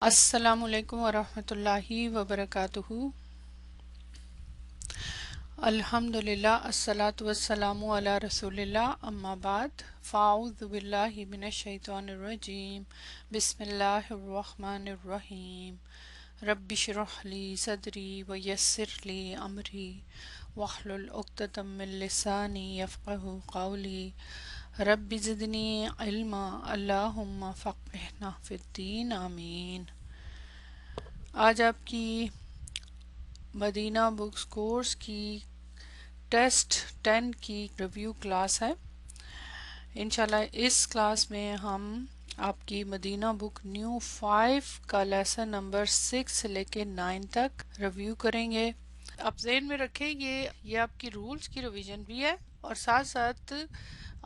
السلام علیکم ورحمۃ اللہ وبرکاتہ۔ الحمدللہ الصلاۃ والسلام علی رسول اللہ، اما بعد فاعوذ باللہ من الشیطان الرجیم، بسم اللہ الرحمن الرحیم۔ رب اشرح لی صدری ویسر لی امری واحلل عقدۃ من لسانی یفقہوا قولی۔ رب زدنی علما، اللہم فقہنا فی الدین، آمین۔ آج آپ کی مدینہ بکس کورس کی ٹیسٹ 10 کی ریویو کلاس ہے۔ انشاءاللہ اس کلاس میں ہم آپ کی مدینہ بک نیو 5 کا لیسن نمبر 6 سے لے کے 9 تک ریویو کریں گے۔ آپ ذہن میں رکھیں یہ آپ کی رولز کی ریویژن بھی ہے اور ساتھ ساتھ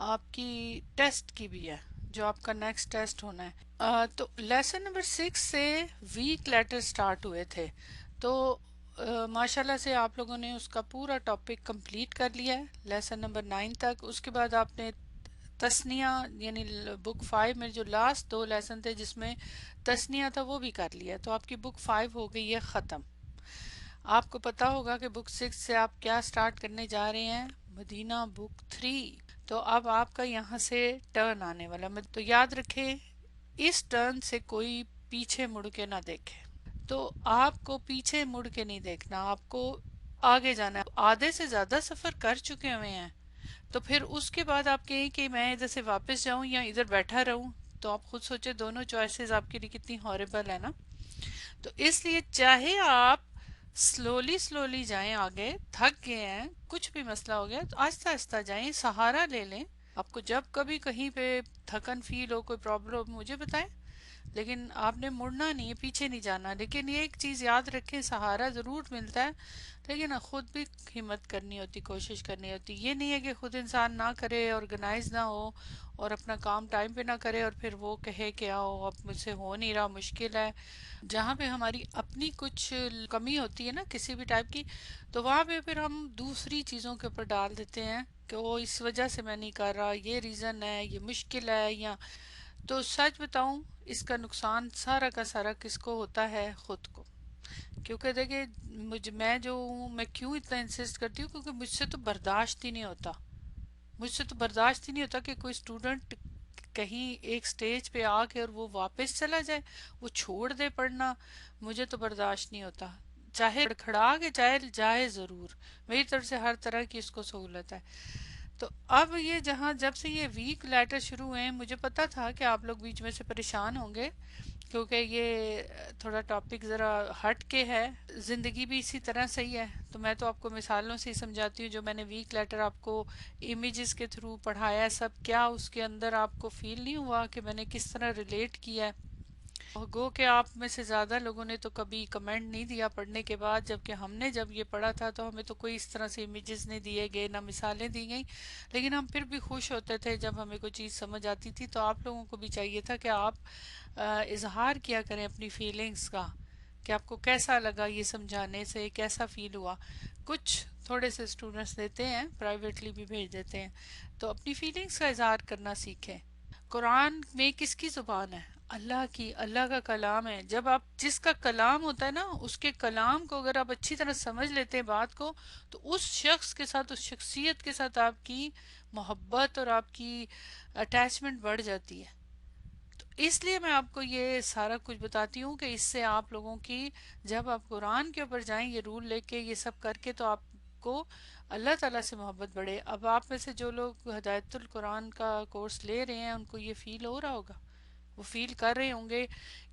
آپ کی ٹیسٹ کی بھی ہے جو آپ کا نیکسٹ ٹیسٹ ہونا ہے۔ تو لیسن نمبر 6 سے ویک لیٹر سٹارٹ ہوئے تھے، تو ماشاءاللہ سے آپ لوگوں نے اس کا پورا ٹاپک کمپلیٹ کر لیا ہے لیسن نمبر 9 تک۔ اس کے بعد آپ نے تثنیہ یعنی بک 5 میں جو لاسٹ 2 لیسن تھے جس میں تثنیہ تھا وہ بھی کر لیا، تو آپ کی بک 5 ہو گئی ہے ختم۔ آپ کو پتا ہوگا کہ بک 6 سے آپ کیا سٹارٹ کرنے جا رہے ہیں، مدینہ بک 3۔ تو اب آپ کا یہاں سے ٹرن آنے والا، تو یاد رکھیں اس ٹرن سے کوئی پیچھے مڑ کے نہ دیکھے۔ تو آپ کو پیچھے مڑ کے نہیں دیکھنا، آپ کو آگے جانا ہے۔ آدھے سے زیادہ سفر کر چکے ہوئے ہیں، تو پھر اس کے بعد آپ کہیں کہ میں ادھر سے واپس جاؤں یا ادھر بیٹھا رہوں، تو آپ خود سوچے دونوں چوائسز آپ کے لیے کتنی ہاربل ہے نا۔ تو اس لیے چاہے آپ سلولی جائیں، آگے تھک گئے ہیں، کچھ بھی مسئلہ ہو گیا تو آہستہ آہستہ جائیں، سہارا لے لیں۔ آپ کو جب کبھی کہیں پہ تھکن فیل ہو، کوئی پرابلم ہو، مجھے بتائیں، لیکن آپ نے مڑنا نہیں ہے، پیچھے نہیں جانا۔ لیکن یہ ایک چیز یاد رکھیں، سہارا ضرور ملتا ہے لیکن خود بھی ہمت کرنی ہوتی، کوشش کرنی ہوتی۔ یہ نہیں ہے کہ خود انسان نہ کرے، آرگنائز نہ ہو اور اپنا کام ٹائم پہ نہ کرے اور پھر وہ کہے کہ آؤ اب مجھ سے ہو نہیں رہا، مشکل ہے۔ جہاں پہ ہماری اپنی کچھ کمی ہوتی ہے نا کسی بھی ٹائپ کی، تو وہاں پہ پھر ہم دوسری چیزوں کے اوپر ڈال دیتے ہیں کہ وہ اس وجہ سے میں نہیں کر رہا، یہ ریزن ہے، یہ مشکل ہے، یا تو سچ بتاؤں اس کا نقصان سارا کا سارا کس کو ہوتا ہے؟ خود کو۔ کیونکہ دیکھیں میں کیوں اتنا انسسٹ کرتی ہوں، کیونکہ مجھ سے تو برداشت ہی نہیں ہوتا، مجھ سے تو برداشت ہی نہیں ہوتا کہ کوئی اسٹوڈنٹ کہیں ایک سٹیج پہ آ کے اور وہ واپس چلا جائے، وہ چھوڑ دے پڑھنا، مجھے تو برداشت نہیں ہوتا۔ چاہے کھڑا کے چاہے جائے ضرور، میری طرف سے ہر طرح کی اس کو سہولت ہے۔ تو اب یہ جب سے یہ ویک لیٹر شروع ہوئے ہیں، مجھے پتا تھا کہ آپ لوگ بیچ میں سے پریشان ہوں گے کیونکہ یہ تھوڑا ٹاپک ذرا ہٹ کے ہے۔ زندگی بھی اسی طرح صحیح ہے، تو میں تو آپ کو مثالوں سے ہی سمجھاتی ہوں۔ جو میں نے ویک لیٹر آپ کو امیجز کے تھرو پڑھایا ہے سب، کیا اس کے اندر آپ کو فیل نہیں ہوا کہ میں نے کس طرح ریلیٹ کیا ہے؟ گو کہ آپ میں سے زیادہ لوگوں نے تو کبھی کمنٹ نہیں دیا پڑھنے کے بعد، جبکہ ہم نے جب یہ پڑھا تھا تو ہمیں تو کوئی اس طرح سے امیجز نہیں دیے گئے، نہ مثالیں دی گئیں، لیکن ہم پھر بھی خوش ہوتے تھے جب ہمیں کوئی چیز سمجھ آتی تھی۔ تو آپ لوگوں کو بھی چاہیے تھا کہ آپ اظہار کیا کریں اپنی فیلنگز کا، کہ آپ کو کیسا لگا یہ سمجھانے سے، کیسا فیل ہوا۔ کچھ تھوڑے سے اسٹوڈنٹس دیتے ہیں، پرائیویٹلی بھی بھیج دیتے ہیں، تو اپنی فیلنگز کا اظہار کرنا سیکھیں۔ قرآن میں کس کی زبان ہے؟ اللہ کی، اللہ کا کلام ہے۔ جب آپ جس کا کلام ہوتا ہے نا، اس کے کلام کو اگر آپ اچھی طرح سمجھ لیتے ہیں بات کو، تو اس شخص کے ساتھ، اس شخصیت کے ساتھ آپ کی محبت اور آپ کی اٹیچمنٹ بڑھ جاتی ہے۔ تو اس لیے میں آپ کو یہ سارا کچھ بتاتی ہوں کہ اس سے آپ لوگوں کی جب آپ قرآن کے اوپر جائیں، یہ رول لے کے، یہ سب کر کے، تو آپ کو اللہ تعالیٰ سے محبت بڑھے۔ اب آپ میں سے جو لوگ ہدایت القرآن کا کورس لے رہے ہیں ان کو یہ فیل ہو رہا ہوگا، وہ فیل کر رہے ہوں گے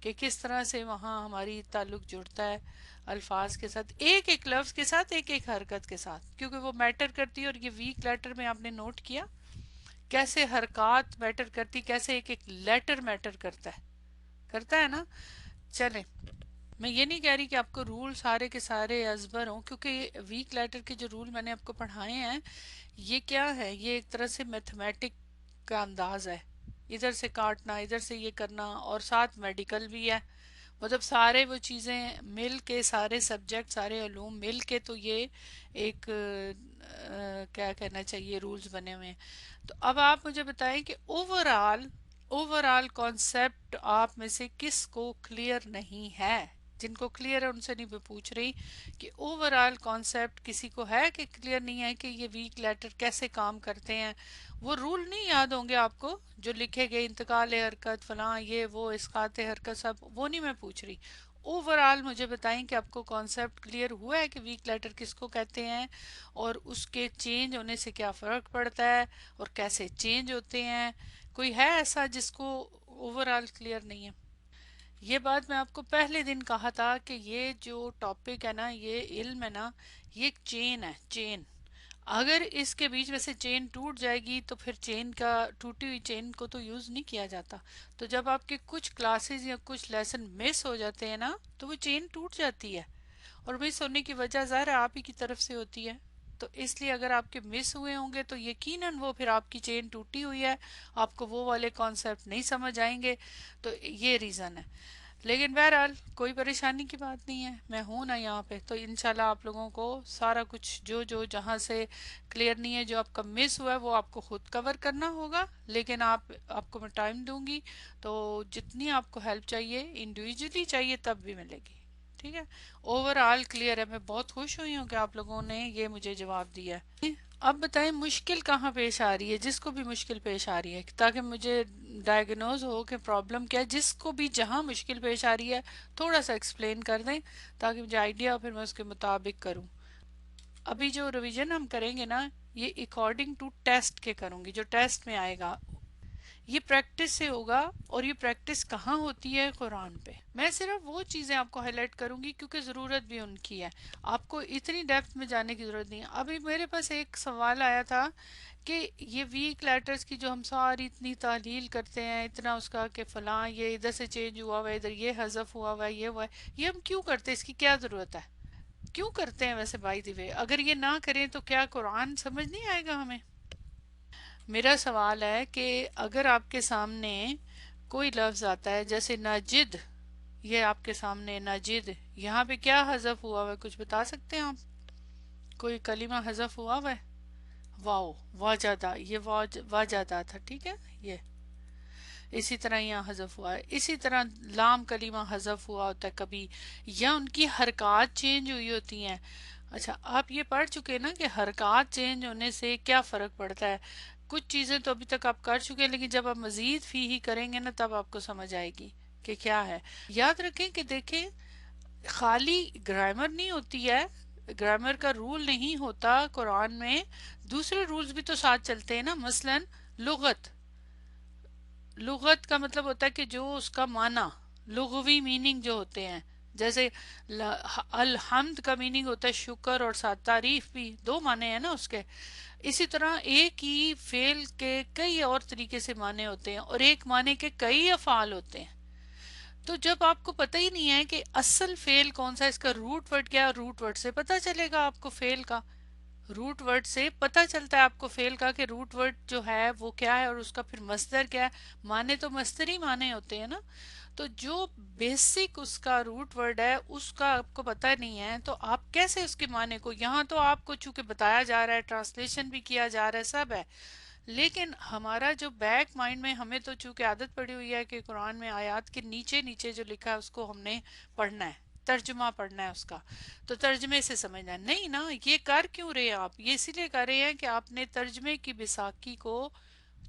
کہ کس طرح سے وہاں ہماری تعلق جڑتا ہے الفاظ کے ساتھ، ایک ایک لفظ کے ساتھ، ایک ایک حرکت کے ساتھ، کیونکہ وہ میٹر کرتی ہے۔ اور یہ ویک لیٹر میں آپ نے نوٹ کیا کیسے حرکات میٹر کرتی، کیسے ایک ایک لیٹر میٹر کرتا ہے نا۔ چلیں، میں یہ نہیں کہہ رہی کہ آپ کو رول سارے کے سارے ازبر ہوں، کیونکہ ویک لیٹر کے جو رول میں نے آپ کو پڑھائے ہیں یہ کیا ہے، یہ ایک طرح سے میتھمیٹک کا انداز ہے، ادھر سے کاٹنا، ادھر سے یہ کرنا، اور ساتھ میڈیکل بھی ہے۔ مطلب سارے وہ چیزیں مل کے، سارے سبجیکٹ، سارے علوم مل کے تو یہ ایک کیا کہنا چاہیے، رولز بنے ہوئے ہیں۔ تو اب آپ مجھے بتائیں کہ اوورآل اوور آل کانسیپٹ آپ میں سے کس کو کلیئر نہیں ہے؟ جن کو کلیئر ہے ان سے نہیں میں پوچھ رہی کہ اوور آل کانسیپٹ کسی کو ہے کہ کلیئر نہیں ہے کہ یہ ویک لیٹر کیسے کام کرتے ہیں؟ وہ رول نہیں یاد ہوں گے آپ کو جو لکھے گئے، انتقال حرکت فلاں یہ وہ اسقاط حرکت، سب وہ نہیں میں پوچھ رہی۔ اوور آل مجھے بتائیں کہ آپ کو کانسیپٹ کلیئر ہوا ہے کہ ویک لیٹر کس کو کہتے ہیں اور اس کے چینج ہونے سے کیا فرق پڑتا ہے اور کیسے چینج ہوتے ہیں؟ کوئی ہے ایسا جس کو اوور آل کلیئر نہیں ہے؟ یہ بات میں آپ کو پہلے دن کہا تھا کہ یہ جو ٹاپک ہے نا، یہ علم ہے نا، یہ ایک چین ہے، چین۔ اگر اس کے بیچ میں سے چین ٹوٹ جائے گی تو پھر چین کا، ٹوٹی ہوئی چین کو تو یوز نہیں کیا جاتا۔ تو جب آپ کے کچھ کلاسز یا کچھ لیسن مس ہو جاتے ہیں نا تو وہ چین ٹوٹ جاتی ہے، اور مس ہونے کی وجہ ظاہر ہے آپ ہی کی طرف سے ہوتی ہے۔ تو اس لیے اگر آپ کے مس ہوئے ہوں گے تو یقیناً وہ پھر آپ کی چین ٹوٹی ہوئی ہے، آپ کو وہ والے کانسیپٹ نہیں سمجھ آئیں گے۔ تو یہ ریزن ہے۔ لیکن بہرحال کوئی پریشانی کی بات نہیں ہے، میں ہوں نا یہاں پہ، تو انشاءاللہ آپ لوگوں کو سارا کچھ جو جہاں سے کلیئر نہیں ہے، جو آپ کا مس ہوا ہے وہ آپ کو خود کور کرنا ہوگا۔ لیکن آپ کو میں ٹائم دوں گی، تو جتنی آپ کو ہیلپ چاہیے انڈیویجولی چاہیے تب بھی ملے گی، ٹھیک ہے؟ اوور آل کلیئر ہے، میں بہت خوش ہوئی ہوں کہ آپ لوگوں نے یہ مجھے جواب دیا ہے۔ اب بتائیں مشکل کہاں پیش آ رہی ہے، جس کو بھی مشکل پیش آ رہی ہے، تاکہ مجھے ڈائگنوز ہو کہ پرابلم کیا ہے۔ جس کو بھی جہاں مشکل پیش آ رہی ہے تھوڑا سا ایکسپلین کر دیں تاکہ مجھے آئیڈیا ہو، پھر میں اس کے مطابق کروں۔ ابھی جو ریویژن ہم کریں گے نا، یہ اکارڈنگ ٹو ٹیسٹ کے کروں گی، جو ٹیسٹ میں آئے گا یہ پریکٹس سے ہوگا۔ اور یہ پریکٹس کہاں ہوتی ہے؟ قرآن پہ۔ میں صرف وہ چیزیں آپ کو ہائی لائٹ کروں گی کیونکہ ضرورت بھی ان کی ہے، آپ کو اتنی ڈیپتھ میں جانے کی ضرورت نہیں ہے۔ ابھی میرے پاس ایک سوال آیا تھا کہ یہ ویک لیٹرز کی جو ہم ساری اتنی تحلیل کرتے ہیں، اتنا اس کا کہ فلاں یہ ادھر سے چینج ہوا ہوا ہے، ادھر یہ حذف ہوا ہوا ہے، یہ ہوا ہے، یہ ہم کیوں کرتے ہیں؟ اس کی کیا ضرورت ہے؟ کیوں کرتے ہیں ویسے بائی دی وے؟ اگر یہ نہ کریں تو کیا قرآن سمجھ نہیں آئے گا ہمیں؟ میرا سوال ہے کہ اگر آپ کے سامنے کوئی لفظ آتا ہے جیسے ناجد، یہ آپ کے سامنے ناجد، یہاں پہ کیا حذف ہوا ہوا ہے؟ کچھ بتا سکتے ہیں آپ؟ کوئی کلمہ حذف ہوا ہوا ہے؟ واو، واجدہ، یہ واجدہ تھا، ٹھیک ہے؟ یہ اسی طرح یہاں حذف ہوا ہے، اسی طرح لام کلمہ حذف ہوا ہوتا ہے کبھی، یا ان کی حرکات چینج ہوئی ہوتی ہیں۔ اچھا، آپ یہ پڑھ چکے نا کہ حرکات چینج ہونے سے کیا فرق پڑتا ہے؟ کچھ چیزیں تو ابھی تک آپ کر چکے ہیں، لیکن جب آپ مزید فی ہی کریں گے نا تب آپ کو سمجھ آئے گی کہ کیا ہے۔ یاد رکھیں کہ دیکھیں، خالی گرامر نہیں ہوتی ہے، گرامر کا رول نہیں ہوتا قرآن میں، دوسرے رولز بھی تو ساتھ چلتے ہیں نا۔ مثلا لغت، لغت کا مطلب ہوتا ہے کہ جو اس کا معنی، لغوی میننگ جو ہوتے ہیں، جیسے الحمد کا میننگ ہوتا ہے شکر، اور ساتھ تعریف بھی، دو معنی ہیں نا اس کے۔ اسی طرح ایک ہی فعل کے کئی اور طریقے سے معنی ہوتے ہیں، اور ایک معنی کے کئی افعال ہوتے ہیں۔ تو جب آپ کو پتہ ہی نہیں ہے کہ اصل فعل کون سا ہے، اس کا روٹ ورڈ کیا ہے، روٹ ورڈ سے پتہ چلے گا آپ کو فعل کا، روٹ ورڈ سے پتہ چلتا ہے آپ کو فعل کا کہ روٹ ورڈ جو ہے وہ کیا ہے، اور اس کا پھر مصدر کیا ہے۔ معنی تو مصدری معنی ہوتے ہیں نا۔ تو جو بیسک اس کا روٹ ورڈ ہے اس کا آپ کو پتہ نہیں ہے، تو آپ کیسے اس کے معنی کو، یہاں تو آپ کو چونکہ بتایا جا رہا ہے، ٹرانسلیشن بھی کیا جا رہا ہے، سب ہے، لیکن ہمارا جو بیک مائنڈ میں ہمیں تو چونکہ عادت پڑی ہوئی ہے کہ قرآن میں آیات کے نیچے نیچے جو لکھا ہے اس کو ہم نے پڑھنا ہے، ترجمہ پڑھنا ہے اس کا، تو ترجمے سے سمجھنا ہے۔ نہیں نا، یہ کر کیوں رہے ہیں آپ؟ یہ اسی لیے کر رہے ہیں کہ آپ نے ترجمے کی بیساکھی کو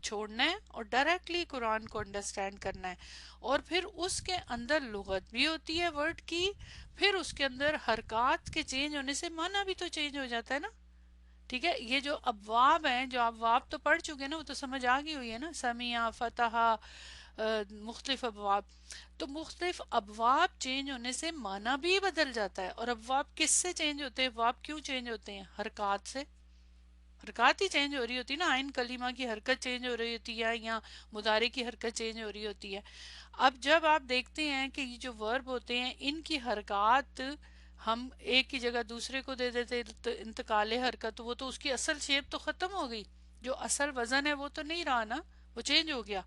چھوڑنا ہے اور ڈائریکٹلی قرآن کو انڈرسٹینڈ کرنا ہے۔ اور پھر اس کے اندر لغت بھی ہوتی ہے ورڈ کی، پھر اس کے اندر حرکات کے چینج ہونے سے معنی بھی تو چینج ہو جاتا ہے نا، ٹھیک ہے؟ یہ جو ابواب ہیں، جو ابواب تو پڑھ چکے نا، وہ تو سمجھ آ گئی ہوئی ہے نا، سمیع، فتح، مختلف ابواب۔ تو مختلف ابواب چینج ہونے سے معنی بھی بدل جاتا ہے۔ اور ابواب کس سے چینج ہوتے ہیں؟ ابواب کیوں چینج ہوتے ہیں؟ حرکات سے، حرکات ہی چینج ہو رہی ہوتی ہے نا، عین کلمہ کی حرکت چینج ہو رہی ہوتی ہے، یا مضارع کی حرکت چینج ہو رہی ہوتی ہے۔ اب جب آپ دیکھتے ہیں کہ یہ جو ورب ہوتے ہیں ان کی حرکات ہم ایک کی جگہ دوسرے کو دے دیتے تو انتقال حرکت، تو وہ تو اس کی اصل شیپ تو ختم ہو گئی، جو اصل وزن ہے وہ تو نہیں رہا نا، وہ چینج ہو گیا۔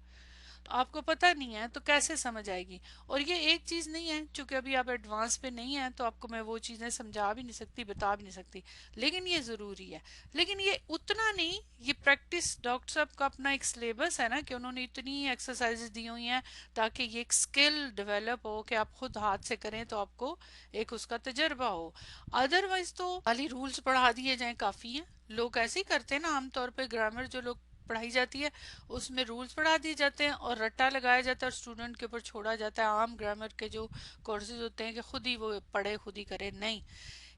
تو آپ کو پتہ نہیں ہے تو کیسے سمجھ آئے گی؟ اور یہ ایک چیز نہیں ہے، چونکہ ابھی آپ ایڈوانس پہ نہیں ہیں تو آپ کو میں وہ چیزیں سمجھا بھی نہیں سکتی، بتا بھی نہیں سکتی، لیکن یہ ضروری ہے۔ لیکن یہ اتنا نہیں، یہ پریکٹس ڈاکٹر صاحب کا اپنا ایک سلیبس ہے نا، کہ انہوں نے اتنی ایکسرسائزز دی ہوئی ہیں تاکہ یہ ایک سکل ڈیولپ ہو کہ آپ خود ہاتھ سے کریں تو آپ کو ایک اس کا تجربہ ہو۔ ادروائز تو خالی رولز پڑھا دیے جائیں کافی ہیں۔ لوگ ایسے ہی کرتے ہیں نا، عام طور پہ گرامر جو لوگ پڑھائی جاتی ہے اس میں رولز پڑھا دیے جاتے ہیں اور رٹا لگایا جاتا ہے اور اسٹوڈنٹ کے اوپر چھوڑا جاتا ہے۔ عام گرامر کے جو کورسز ہوتے ہیں کہ خود ہی وہ پڑھے خود ہی کرے، نہیں،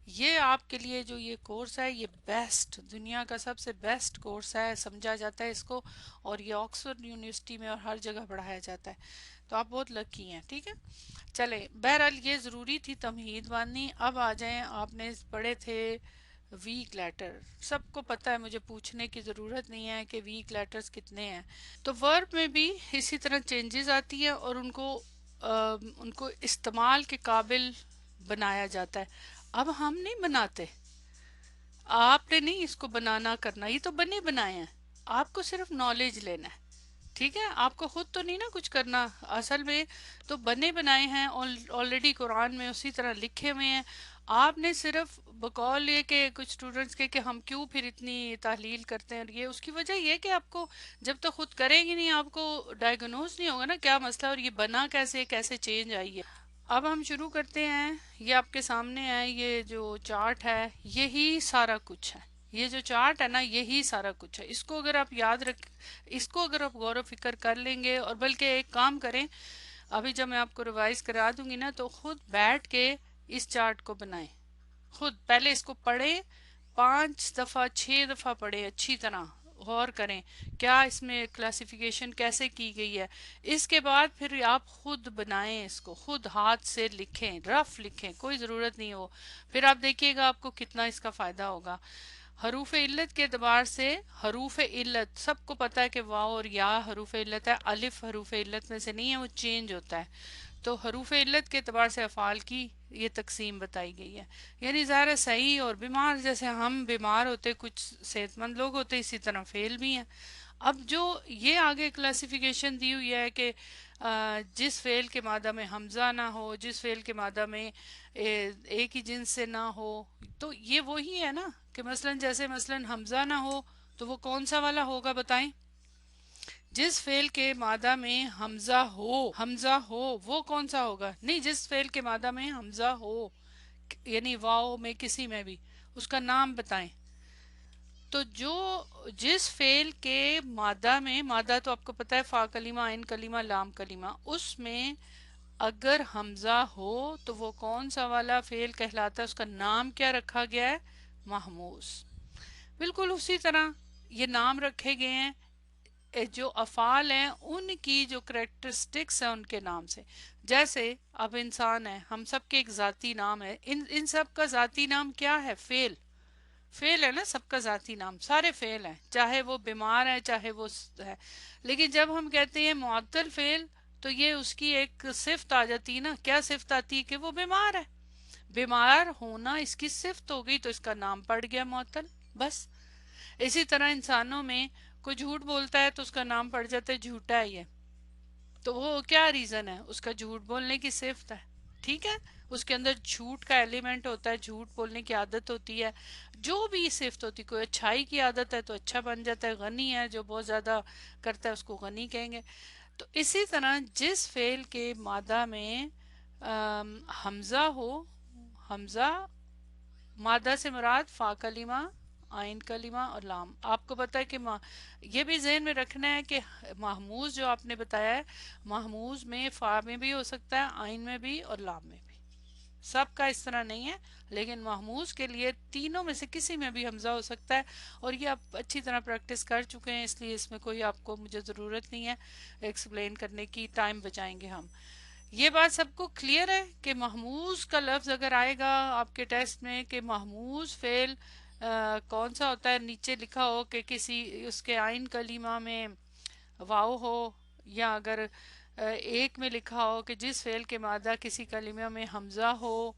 یہ آپ کے لیے جو یہ کورس ہے یہ بیسٹ، دنیا کا سب سے بیسٹ کورس ہے، سمجھا جاتا ہے اس کو، اور یہ آکسفورڈ یونیورسٹی میں اور ہر جگہ پڑھایا جاتا ہے، تو آپ بہت لکی ہیں، ٹھیک ہے۔ چلیں، بہرحال یہ ضروری تھی تمہید باندھنی۔ اب آ جائیں، آپ نے پڑھے تھے ویک لیٹر، سب کو پتہ ہے، مجھے پوچھنے کی ضرورت نہیں ہے کہ ویک لیٹرز کتنے ہیں۔ تو ورب میں بھی اسی طرح چینجز آتی ہیں اور ان کو استعمال کے قابل بنایا جاتا ہے۔ اب ہم نہیں بناتے، آپ نے نہیں اس کو بنانا کرنا، یہ تو بنے بنائے ہیں، آپ کو صرف نالج لینا ہے، ٹھیک ہے، آپ کو خود تو نہیں نا کچھ کرنا، اصل میں تو بنے بنائے ہیں، آلریڈی قرآن میں اسی طرح لکھے ہوئے ہیں۔ آپ نے صرف بقول یہ کہ کچھ اسٹوڈنٹس کے کہ ہم کیوں پھر اتنی تحلیل کرتے ہیں، اور یہ اس کی وجہ یہ کہ آپ کو جب تک خود کریں گی نہیں آپ کو ڈائیگنوز نہیں ہوگا نا کیا مسئلہ اور یہ بنا کیسے چینج آئی ہے۔ اب ہم شروع کرتے ہیں، یہ آپ کے سامنے ہے، یہ جو چارٹ ہے یہی سارا کچھ ہے، یہ جو چارٹ ہے نا یہی سارا کچھ ہے، اس کو اگر آپ یاد رکھ، اس کو اگر آپ غور و فکر کر لیں گے، اور بلکہ ایک کام کریں، ابھی جب میں آپ کو ریوائز کرا دوں گی نا تو خود بیٹھ کے اس چارٹ کو بنائیں، خود پہلے اس کو پڑھیں، 5 دفعہ 6 دفعہ پڑھیں، اچھی طرح غور کریں کیا اس میں کلاسیفیکیشن کیسے کی گئی ہے، اس کے بعد پھر آپ خود بنائیں، اس کو خود ہاتھ سے لکھیں، رف لکھیں، کوئی ضرورت نہیں ہو، پھر آپ دیکھیے گا آپ کو کتنا اس کا فائدہ ہوگا۔ حروف علت کے اعتبار سے، حروف علت سب کو پتہ ہے کہ واو اور یا حروف علت ہے، الف حروف علت میں سے نہیں ہے، وہ چینج ہوتا ہے، تو حروف علت کے اعتبار سے افعال کی یہ تقسیم بتائی گئی ہے، یعنی ظاہر ہے صحیح اور بیمار، جیسے ہم بیمار ہوتے کچھ صحت مند لوگ ہوتے اسی طرح فیل بھی ہیں۔ اب جو یہ آگے کلاسیفیکیشن دی ہوئی ہے کہ جس فعل کے مادہ میں حمزہ نہ ہو، جس فعل کے مادہ میں ایک ہی جنس سے نہ ہو، تو یہ وہی ہے نا کہ مثلا حمزہ نہ ہو تو وہ کون سا والا ہوگا بتائیں؟ جس فعل کے مادہ میں حمزہ ہو وہ کون سا ہوگا؟ نہیں، جس فعل کے مادہ میں حمزہ ہو، یعنی واو میں کسی میں بھی، اس کا نام بتائیں۔ تو جس فعل کے مادہ میں، مادہ تو آپ کو پتہ ہے فا کلمہ، عین کلمہ، لام کلمہ، اس میں اگر حمزہ ہو تو وہ کون سا والا فعل کہلاتا ہے، اس کا نام کیا رکھا گیا ہے؟ محموز۔ بالکل اسی طرح یہ نام رکھے گئے ہیں جو افعال ہیں ان کی جو کریکٹرسٹکس ہیں ان کے نام سے، جیسے اب انسان ہے، ہم سب کے ایک ذاتی نام ہے، ان سب کا ذاتی نام کیا ہے؟ فعل، فعل ہے نا، سب کا ذاتی نام، سارے فعل ہیں، چاہے وہ بیمار ہے چاہے وہ ہے، لیکن جب ہم کہتے ہیں معطل فعل تو یہ اس کی ایک صفت آ جاتی ہے نا، کیا صفت آتی ہے؟ کہ وہ بیمار ہے، بیمار ہونا اس کی صفت ہو گئی تو اس کا نام پڑ گیا معطل، بس۔ اسی طرح انسانوں میں کوئی جھوٹ بولتا ہے تو اس کا نام پڑ جاتا ہے جھوٹا ہے یہ، تو وہ کیا ریزن ہے؟ اس کا جھوٹ بولنے کی صفت ہے، ٹھیک ہے، اس کے اندر جھوٹ کا ایلیمنٹ ہوتا ہے، جھوٹ بولنے کی عادت ہوتی ہے، جو بھی صفت ہوتی، کوئی اچھائی کی عادت ہے تو اچھا بن جاتا ہے، غنی ہے جو بہت زیادہ کرتا ہے اس کو غنی کہیں گے۔ تو اسی طرح جس فعل کے مادہ میں حمزہ ہو، حمزہ مادہ سے مراد فا کلمہ، عین کلمہ اور لام، آپ کو پتا ہے کہ یہ بھی ذہن میں رکھنا ہے کہ محموز جو آپ نے بتایا ہے، محموز میں فا میں بھی ہو سکتا ہے، عین میں بھی اور لام میں بھی، سب کا اس طرح نہیں ہے، لیکن محموز کے لیے تینوں میں سے کسی میں بھی حمزہ ہو سکتا ہے، اور یہ آپ اچھی طرح پریکٹس کر چکے ہیں، اس لیے اس میں کوئی آپ کو مجھے ضرورت نہیں ہے ایکسپلین کرنے کی، ٹائم بچائیں گے ہم۔ یہ بات سب کو کلیئر ہے کہ محموز کا لفظ اگر آئے گا آپ کے ٹیسٹ میں کہ محموز فعل کون سا ہوتا ہے، نیچے لکھا ہو کہ کسی اس کے عین کلمہ میں واو ہو، یا اگر ایک میں لکھا ہو کہ جس فعل کے مادہ کسی کلمہ میں حمزہ ہو،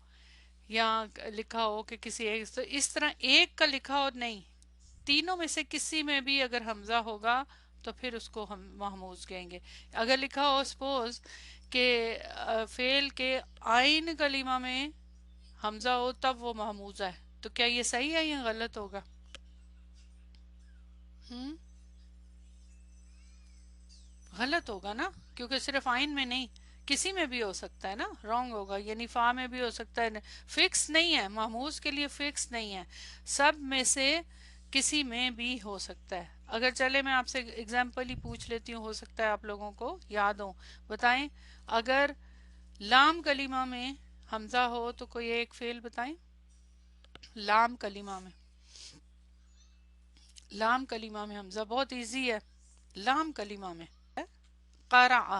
یا لکھا ہو کہ کسی ایک، تو اس طرح ایک کا لکھا ہو نہیں، تینوں میں سے کسی میں بھی اگر حمزہ ہوگا تو پھر اس کو ہم محموز کہیں گے. اگر لکھا ہو سپوز کہ فعل کے آئین کلمہ میں حمزہ ہو تب وہ محموز ہے، تو کیا یہ صحیح ہے یا غلط ہوگا؟ ہم غلط ہوگا نا، کیونکہ صرف آئین میں نہیں، کسی میں بھی ہو سکتا ہے نا، رانگ ہوگا. یعنی فا میں بھی ہو سکتا ہے، فکس نہیں ہے، محموز کے لیے فکس نہیں ہے، سب میں سے کسی میں بھی ہو سکتا ہے. اگر چلے میں آپ سے اگزامپل ہی پوچھ لیتی ہوں، ہو سکتا ہے آپ لوگوں کو یاد ہو. بتائیں اگر لام کلمہ میں حمزہ ہو تو کوئی ایک فعل بتائیں. لام کلمہ میں، لام کلمہ میں حمزہ بہت ایزی ہے. لام کلمہ میں قرأ،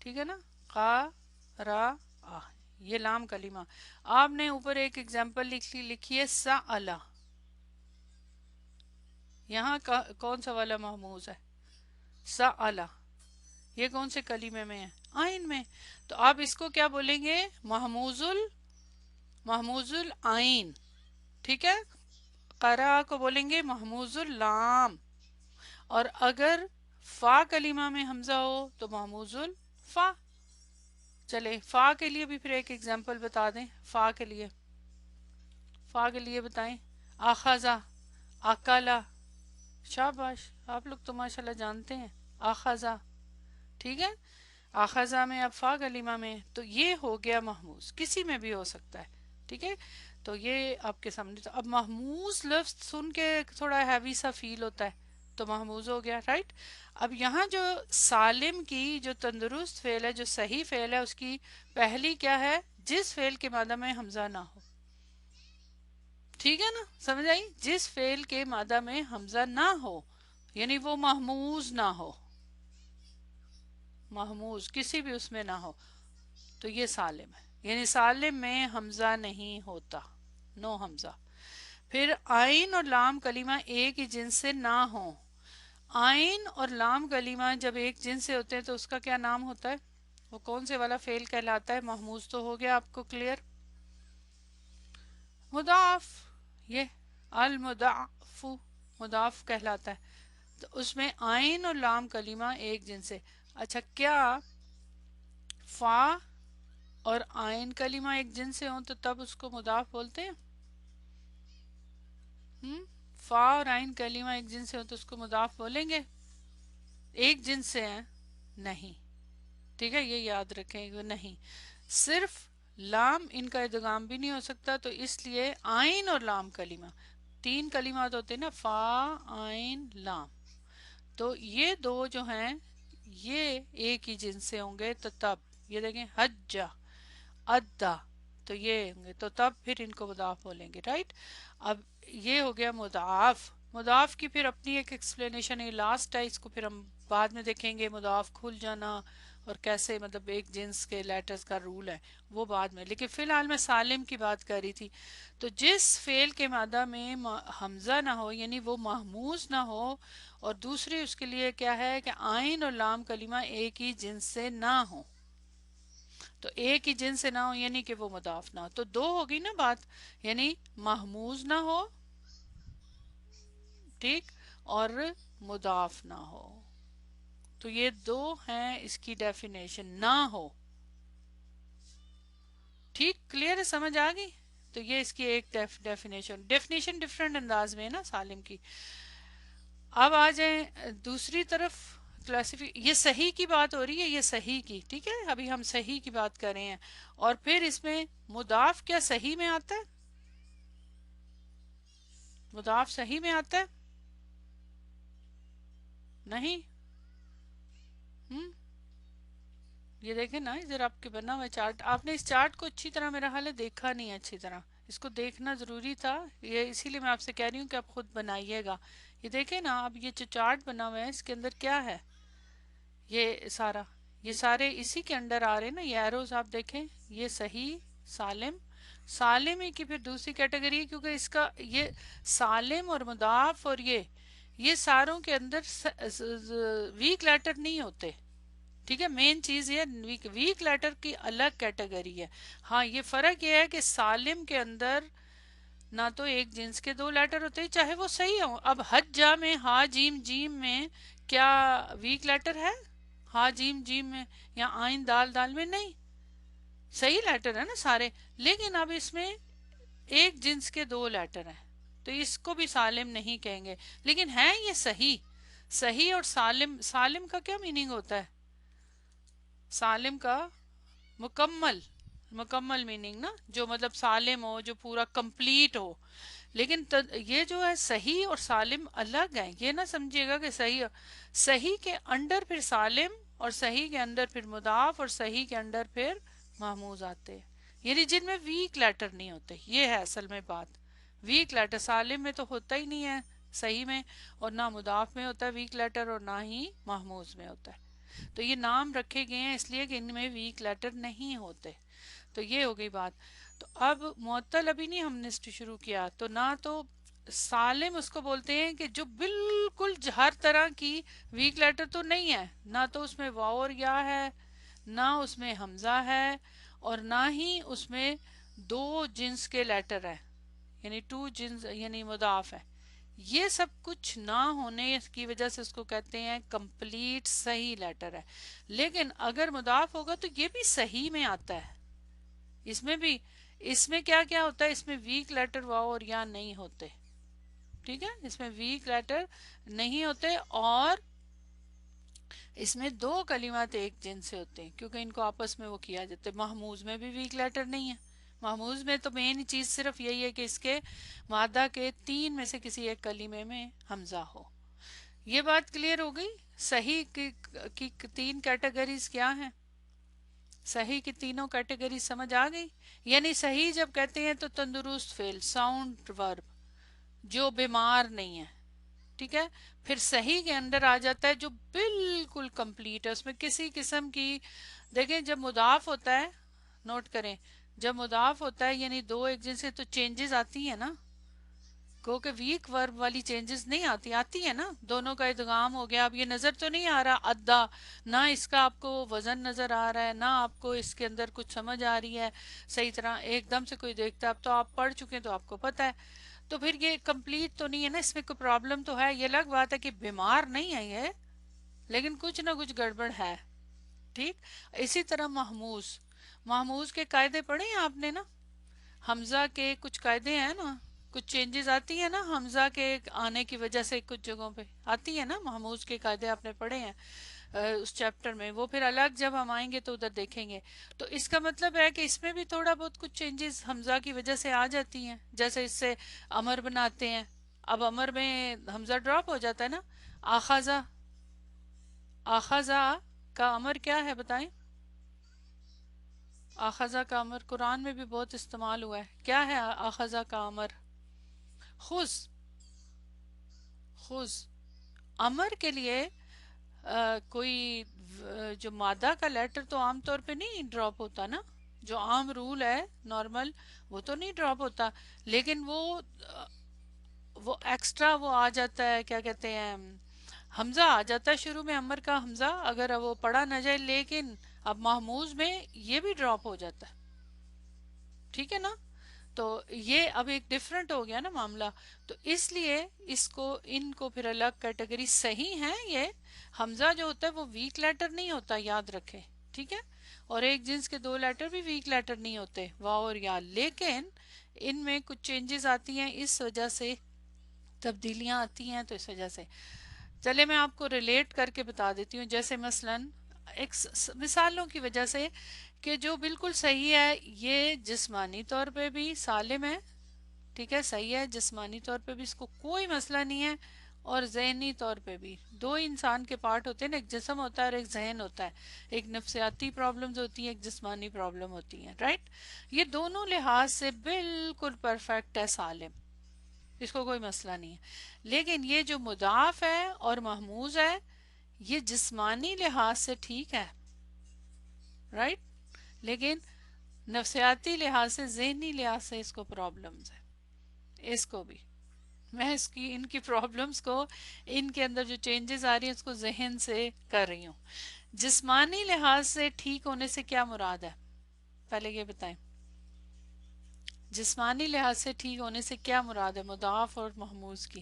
ٹھیک ہے نا، قرأ، یہ لام کلمہ. آپ نے اوپر ایک ایگزامپل لکھی ہے سألہ، یہاں کون سا والا محموز ہے؟ سألہ. یہ کون سے کلمے میں ہے؟ آئین میں. تو آپ اس کو کیا بولیں گے؟ محموز العین، ٹھیک ہے. قرأ کو بولیں گے محموز اللام، اور اگر فا کلمہ میں حمزہ ہو تو محموز الفا. چلے فا کے لیے بھی پھر ایک ایگزامپل بتا دیں. فا کے لیے، فا کے لیے بتائیں. آخذہ، اکلا، شاباش، آپ لوگ تو ماشاءاللہ جانتے ہیں. آخذہ، ٹھیک ہے. آخذہ میں اب فا کلمہ میں، تو یہ ہو گیا محموز، کسی میں بھی ہو سکتا ہے، ٹھیک ہے. تو یہ آپ کے سامنے. تو اب محموز لفظ سن کے تھوڑا ہیوی سا فیل ہوتا ہے، تو محموز ہو گیا، رائٹ. اب یہاں جو سالم کی جو تندرست فعل ہے، جو صحیح فعل ہے، اس کی پہلی کیا ہے؟ جس فعل کے مادہ میں حمزہ نہ ہو. ٹھیک ہے نا، سمجھ آئی؟ جس فعل کے مادہ میں حمزہ نہ ہو، یعنی وہ محموز نہ ہو، محموز کسی بھی اس میں نہ ہو، تو یہ سالم ہے. یعنی سالم میں حمزہ نہیں ہوتا، نو حمزہ. پھر آئین اور لام کلمہ ایک ہی جنس سے نہ ہوں. آئین اور لام کلمہ جب ایک جنس سے ہوتے ہیں تو اس کا کیا نام ہوتا ہے؟ وہ کون سے والا فعل کہلاتا ہے؟ محموز تو ہو گیا آپ کو کلیئر. مضاف، یہ المضاف، مضاف کہلاتا ہے. تو اس میں آئین اور لام کلمہ ایک جنس سے. اچھا، کیا فا اور آئین کلمہ ایک جنس سے ہوں تو تب اس کو مضاف بولتے ہیں؟ فا اور آئین کلمہ ایک جنس سے ہوں تو اس کو مضاف بولیں گے؟ ایک جنس سے ہیں؟ نہیں، ٹھیک ہے، یہ یاد رکھیں گے. نہیں، صرف لام ان کا ادغام بھی نہیں ہو سکتا، تو اس لیے آئین اور لام کلمہ تین کلمات ہوتے ہیں نا، فا، آئین، لام. تو یہ دو جو ہیں یہ ایک ہی جنس سے ہوں گے، تو تب یہ دیکھیں حجہ، ادا، تو یہ ہوں گے، تو تب پھر ان کو مضاف بولیں گے، رائٹ. اب یہ ہو گیا مضاف. مضاف کی پھر اپنی ایک ایکسپلینیشن ہے، لاسٹ ہے، اس کو پھر ہم بعد میں دیکھیں گے. مضاف کھل جانا اور کیسے، مطلب ایک جنس کے لیٹرز کا رول ہے، وہ بعد میں. لیکن فی الحال میں سالم کی بات کر رہی تھی. تو جس فعل کے مادہ میں حمزہ نہ ہو، یعنی وہ محموز نہ ہو، اور دوسری اس کے لیے کیا ہے کہ آئین اور لام کلمہ ایک ہی جنس سے نہ ہو. تو ایک ہی جنس سے نہ ہو یعنی کہ وہ مضاف نہ ہو، تو دو ہوگی نا بات. یعنی محموز نہ ہو، ٹھیک، اور مضاف نہ ہو. تو یہ دو ہیں اس کی ڈیفینیشن، نہ ہو. ٹھیک، کلیئر ہے، سمجھ آ گئی؟ تو یہ اس کی ایک ڈیفینیشن ڈفرینٹ انداز میں ہے نا سالم کی. اب آ جائیں دوسری طرف. یہ صحیح کی بات ہو رہی ہے، یہ صحیح کی، ٹھیک ہے، ابھی ہم صحیح کی بات کر رہے ہیں. اور پھر اس میں مضاف کیا صحیح میں آتا ہے؟ مضاف صحیح میں آتا ہے؟ نہیں. ہم یہ دیکھیں نا، ادھر آپ کے بنا ہوا چارٹ، آپ نے اس چارٹ کو اچھی طرح میرا حال ہے دیکھا نہیں ہے اچھی طرح. اس کو دیکھنا ضروری تھا، یہ اسی لیے میں آپ سے کہہ رہی ہوں کہ آپ خود بنائیے گا. یہ دیکھیں نا، اب یہ جو چارٹ بنا ہوا ہے اس کے اندر کیا ہے؟ یہ سارے اسی کے انڈر آ رہے ہیں نا. یہ ایروز آپ دیکھیں، یہ صحیح، سالم. سالم ہی کی پھر دوسری کیٹیگری ہے، کیونکہ اس کا یہ سالم اور مضاف اور یہ ساروں کے اندر ویک لیٹر نہیں ہوتے، ٹھیک ہے. مین چیز یہ ویک لیٹر کی الگ کیٹیگری ہے. ہاں، یہ فرق یہ ہے کہ سالم کے اندر نہ تو ایک جنس کے دو لیٹر ہوتے ہیں چاہے وہ صحیح ہوں. اب حجہ میں ہا جیم جیم میں کیا ویک لیٹر ہے؟ ہاں جیم جیم میں، یا آئین دال دال میں؟ نہیں، صحیح لیٹر ہے نا سارے. لیکن اب اس میں ایک جنس کے دو لیٹر ہیں، تو اس کو بھی سالم نہیں کہیں گے. لیکن ہے یہ صحیح. صحیح اور سالم، سالم کا کیا میننگ ہوتا ہے؟ سالم کا مکمل، مکمل میننگ نا، جو مطلب سالم ہو، جو پورا کمپلیٹ ہو. لیکن یہ جو ہے صحیح اور سالم الگ ہیں، یہ نہ سمجھیے گا کہ صحیح صحیح کے انڈر پھر سالم، اور صحیح کے اندر پھر مضاف، اور صحیح کے اندر پھر محموز آتے ہیں، یعنی جن میں ویک لیٹر نہیں ہوتے. یہ ہے اصل میں بات. ویک لیٹر سالم میں تو ہوتا ہی نہیں ہے، صحیح میں، اور نہ مضاف میں ہوتا ہے ویک لیٹر، اور نہ ہی محموز میں ہوتا ہے. تو یہ نام رکھے گئے ہیں اس لیے کہ ان میں ویک لیٹر نہیں ہوتے. تو یہ ہو گئی بات. تو اب معطل ابھی نہیں ہم نے شروع کیا. تو نہ تو سالم اس کو بولتے ہیں کہ جو بالکل ہر طرح کی ویک لیٹر تو نہیں ہے، نہ تو اس میں واو اور یا ہے، نہ اس میں حمزہ ہے، اور نہ ہی اس میں دو جنس کے لیٹر ہے، یعنی ٹو جنس یعنی مضاف ہے. یہ سب کچھ نہ ہونے کی وجہ سے اس کو کہتے ہیں کمپلیٹ صحیح لیٹر ہے. لیکن اگر مضاف ہوگا تو یہ بھی صحیح میں آتا ہے. اس میں بھی، اس میں کیا کیا ہوتا ہے، اس میں ویک لیٹر واو اور یا نہیں ہوتے. ٹھیک ہے، اس میں ویک لیٹر نہیں ہوتے، اور اس میں دو کلمات ایک جن سے ہوتے ہیں کیونکہ ان کو آپس میں وہ کیا جاتا ہے. محموز میں بھی ویک لیٹر نہیں ہے. محموز میں تو مین چیز صرف یہی ہے کہ اس کے مادہ کے تین میں سے کسی ایک کلمے میں حمزہ ہو. یہ بات کلیئر ہو گئی. صحیح کی تین کیٹیگریز کیا ہیں؟ صحیح کی تینوں کیٹیگری سمجھ آ گئی. یعنی صحیح جب کہتے ہیں تو تندرست فعل، ساؤنڈ ورب، جو بیمار نہیں ہے. ٹھیک ہے. پھر صحیح کے اندر آ جاتا ہے جو بالکل کمپلیٹ ہے، اس میں کسی قسم کی، دیکھیں جب مضاف ہوتا ہے، نوٹ کریں، جب مضاف ہوتا ہے یعنی دو ایک جنس سے تو چینجز آتی ہیں نا. کیونکہ ویک ورب والی چینجز نہیں آتی، آتی ہے نا. دونوں کا ادغام ہو گیا. اب یہ نظر تو نہیں آ رہا ادا، نہ اس کا آپ کو وزن نظر آ رہا ہے، نہ آپ کو اس کے اندر کچھ سمجھ آ رہی ہے صحیح طرح، ایک دم سے کوئی دیکھتا ہے. اب تو آپ پڑھ چکے ہیں تو آپ کو پتہ ہے. تو پھر یہ کمپلیٹ تو نہیں ہے نا، اس میں کوئی پرابلم تو ہے. یہ الگ بات ہے کہ بیمار نہیں ہے یہ، لیکن کچھ نہ کچھ گڑبڑ ہے. ٹھیک. اسی طرح محموز، محموز کے قاعدے پڑھے ہیں آپ نے نا. حمزہ کے کچھ قاعدے ہیں نا، کچھ چینجز آتی ہیں نا حمزہ کے آنے کی وجہ سے، کچھ جگہوں پہ آتی ہے نا. محموز کے قاعدے آپ نے پڑھے ہیں اس چیپٹر میں. وہ پھر الگ جب ہم آئیں گے تو ادھر دیکھیں گے. تو اس کا مطلب ہے کہ اس میں بھی تھوڑا بہت کچھ چینجز حمزہ کی وجہ سے آ جاتی ہیں. جیسے اس سے امر بناتے ہیں، اب امر میں حمزہ ڈراپ ہو جاتا ہے نا. آخذہ، آخذہ کا امر کیا ہے بتائیں؟ آخذہ کا امر قرآن میں بھی بہت استعمال ہوا ہے. کیا ہے آخذہ کا امر؟ خذ. خذ امر کے لیے کوئی جو مادہ کا لیٹر تو عام طور پہ نہیں ڈراپ ہوتا نا، جو عام رول ہے نارمل، وہ تو نہیں ڈراپ ہوتا. لیکن وہ ایکسٹرا وہ آ جاتا ہے، کیا کہتے ہیں، حمزہ آ جاتا ہے شروع میں، امر کا حمزہ اگر وہ پڑھا نہ جائے. لیکن اب محموز میں یہ بھی ڈراپ ہو جاتا ہے. ٹھیک ہے نا. تو یہ اب ایک ڈیفرنٹ ہو گیا نا معاملہ. تو اس لیے اس کو، ان کو پھر الگ کیٹیگری صحیح ہے. یہ حمزہ جو ہوتا ہے وہ ویک لیٹر نہیں ہوتا، یاد رکھیں. ٹھیک ہے. اور ایک جنس کے دو لیٹر بھی ویک لیٹر نہیں ہوتے، واو اور یا. لیکن ان میں کچھ چینجز آتی ہیں، اس وجہ سے تبدیلیاں آتی ہیں. تو اس وجہ سے چلے میں آپ کو ریلیٹ کر کے بتا دیتی ہوں. جیسے مثلا ایک مثالوں کی وجہ سے، کہ جو بالکل صحیح ہے یہ جسمانی طور پہ بھی سالم ہے. ٹھیک ہے، صحیح ہے جسمانی طور پہ بھی، اس کو کوئی مسئلہ نہیں ہے. اور ذہنی طور پہ بھی، دو انسان کے پارٹ ہوتے ہیں نا، ایک جسم ہوتا ہے اور ایک ذہن ہوتا ہے. ایک نفسیاتی پرابلمز ہوتی ہیں، ایک جسمانی پرابلم ہوتی ہیں، رائٹ. یہ دونوں لحاظ سے بالکل پرفیکٹ ہے، سالم، اس کو کوئی مسئلہ نہیں ہے. لیکن یہ جو مضاف ہے اور محموز ہے، یہ جسمانی لحاظ سے ٹھیک ہے، رائٹ. لیکن نفسیاتی لحاظ سے، ذہنی لحاظ سے اس کو پرابلمز ہے. اس کو بھی میں ان کی پرابلمز کو، ان کے اندر جو چینجز آ رہی ہیں اس کو ذہن سے کر رہی ہوں. جسمانی لحاظ سے ٹھیک ہونے سے کیا مراد ہے؟ پہلے یہ بتائیں، جسمانی لحاظ سے ٹھیک ہونے سے کیا مراد ہے مضاف اور محموز کی؟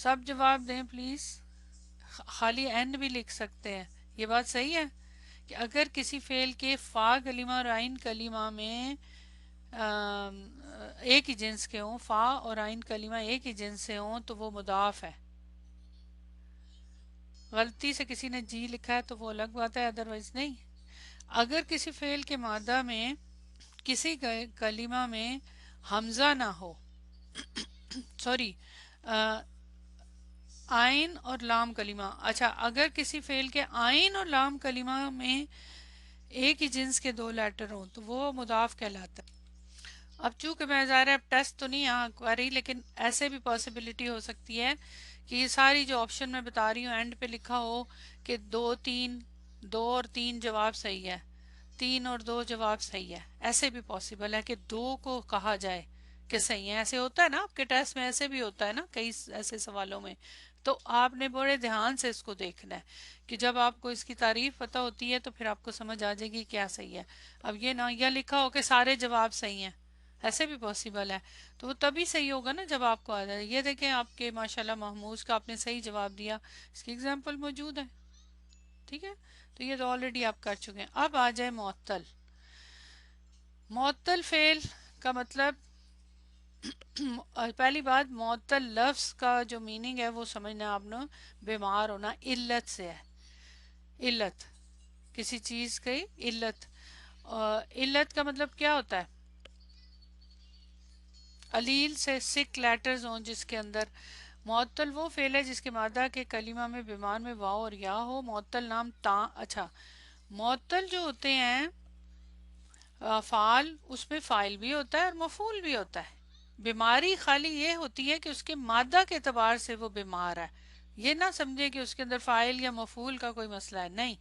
سب جواب دیں پلیز. خالی این بھی لکھ سکتے ہیں. یہ بات صحیح ہے کہ اگر کسی فعل کے فا کلمہ اور عین کلمہ میں ایک ہی جنس کے ہوں، فا اور عین کلمہ ایک ہی جنس سے ہوں تو وہ مضاف ہے. غلطی سے کسی نے جی لکھا ہے تو وہ الگ بات ہے، ادروائز نہیں. اگر کسی فعل کے مادہ میں کسی کلمہ میں حمزہ نہ ہو، سوری، آئین اور لام کلمہ، اچھا اگر کسی فعل کے آئین اور لام کلمہ میں ایک ہی جنس کے دو لیٹر ہوں تو وہ مضاف کہلاتا ہے. اب چونکہ میں ظاہر ہے ٹیسٹ تو نہیں یہاں آ رہی، لیکن ایسے بھی پاسبلٹی ہو سکتی ہے کہ یہ ساری جو آپشن میں بتا رہی ہوں اینڈ پہ لکھا ہو کہ دو اور تین جواب صحیح ہے، تین اور دو جواب صحیح ہے. ایسے بھی پاسبل ہے کہ دو کو کہا جائے کہ صحیح ہے. ایسے ہوتا ہے نا آپ کے ٹیسٹ میں، ایسے بھی ہوتا ہے نا کئی ایسے سوالوں میں. تو آپ نے بڑے دھیان سے اس کو دیکھنا ہے کہ جب آپ کو اس کی تعریف پتہ ہوتی ہے تو پھر آپ کو سمجھ آ جائے گی کیا صحیح ہے. اب یہ نہ یہ لکھا ہو کہ سارے جواب صحیح ہیں، ایسے بھی پاسبل ہے. تو وہ تبھی صحیح ہوگا نا جب آپ کو آ جائے. یہ دیکھیں آپ کے ماشاءاللہ محمود کا آپ نے صحیح جواب دیا، اس کی اگزامپل موجود ہے. ٹھیک ہے، تو یہ تو آلریڈی آپ کر چکے ہیں. اب آ جائے معطل. معطل فعل کا مطلب پہلی بات معطل لفظ کا جو میننگ ہے وہ سمجھنا آپ نے، بیمار ہونا علت سے ہے. علت کسی چیز کی علت. علت کا مطلب کیا ہوتا ہے؟ علیل سے سکھ لیٹرز ہوں جس کے اندر. معطل وہ فعل ہے جس کے مادہ کے کلمہ میں بیمار میں واو اور یا ہو. معطل نام اچھا معطل جو ہوتے ہیں فعال، اس میں فاعل بھی ہوتا ہے اور مفعول بھی ہوتا ہے. بیماری خالی یہ ہوتی ہے کہ اس کے مادہ کے اعتبار سے وہ بیمار ہے. یہ نہ سمجھے کہ اس کے اندر فاعل یا مفعول کا کوئی مسئلہ ہے، نہیں،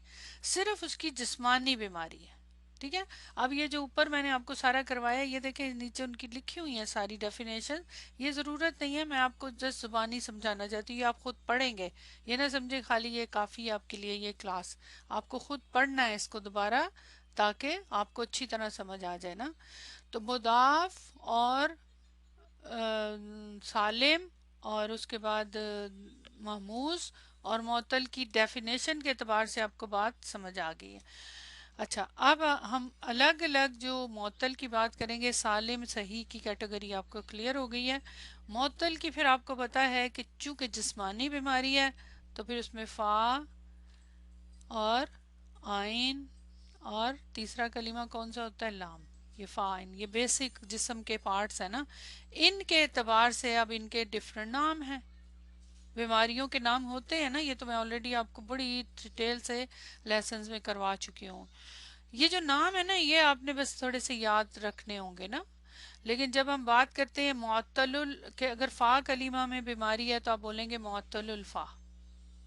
صرف اس کی جسمانی بیماری ہے. ٹھیک ہے. اب یہ جو اوپر میں نے آپ کو سارا کروایا، یہ دیکھیں نیچے ان کی لکھی ہوئی ہیں ساری ڈیفینیشن. یہ ضرورت نہیں ہے، میں آپ کو جس زبانی سمجھانا چاہتی ہوں، یہ آپ خود پڑھیں گے. یہ نہ سمجھے خالی یہ کافی ہے آپ کے لیے یہ کلاس. آپ کو خود پڑھنا ہے اس کو دوبارہ تاکہ آپ کو اچھی طرح سمجھ آ جائے نا. تو مضاف اور سالم اور اس کے بعد محموز اور معطل کی ڈیفینیشن کے اعتبار سے آپ کو بات سمجھ آ گئی ہے. اچھا اب ہم الگ الگ جو معطل کی بات کریں گے. سالم صحیح کی کیٹیگری آپ کو کلیئر ہو گئی ہے. معطل کی پھر آپ کو پتا ہے کہ چونکہ جسمانی بیماری ہے تو پھر اس میں فا اور آئین اور تیسرا کلمہ کون سا ہوتا ہے؟ لام. یہ فائن، یہ بیسک جسم کے پارٹس ہیں نا، ان کے اعتبار سے اب ان کے ڈفرنٹ نام ہیں. بیماریوں کے نام ہوتے ہیں نا، یہ تو میں آلریڈی آپ کو بڑی ڈیٹیل سے لیسنز میں کروا چکی ہوں. یہ جو نام ہے نا یہ آپ نے بس تھوڑے سے یاد رکھنے ہوں گے نا. لیکن جب ہم بات کرتے ہیں معطل کہ اگر فا کلمہ میں بیماری ہے تو آپ بولیں گے معطل الفا،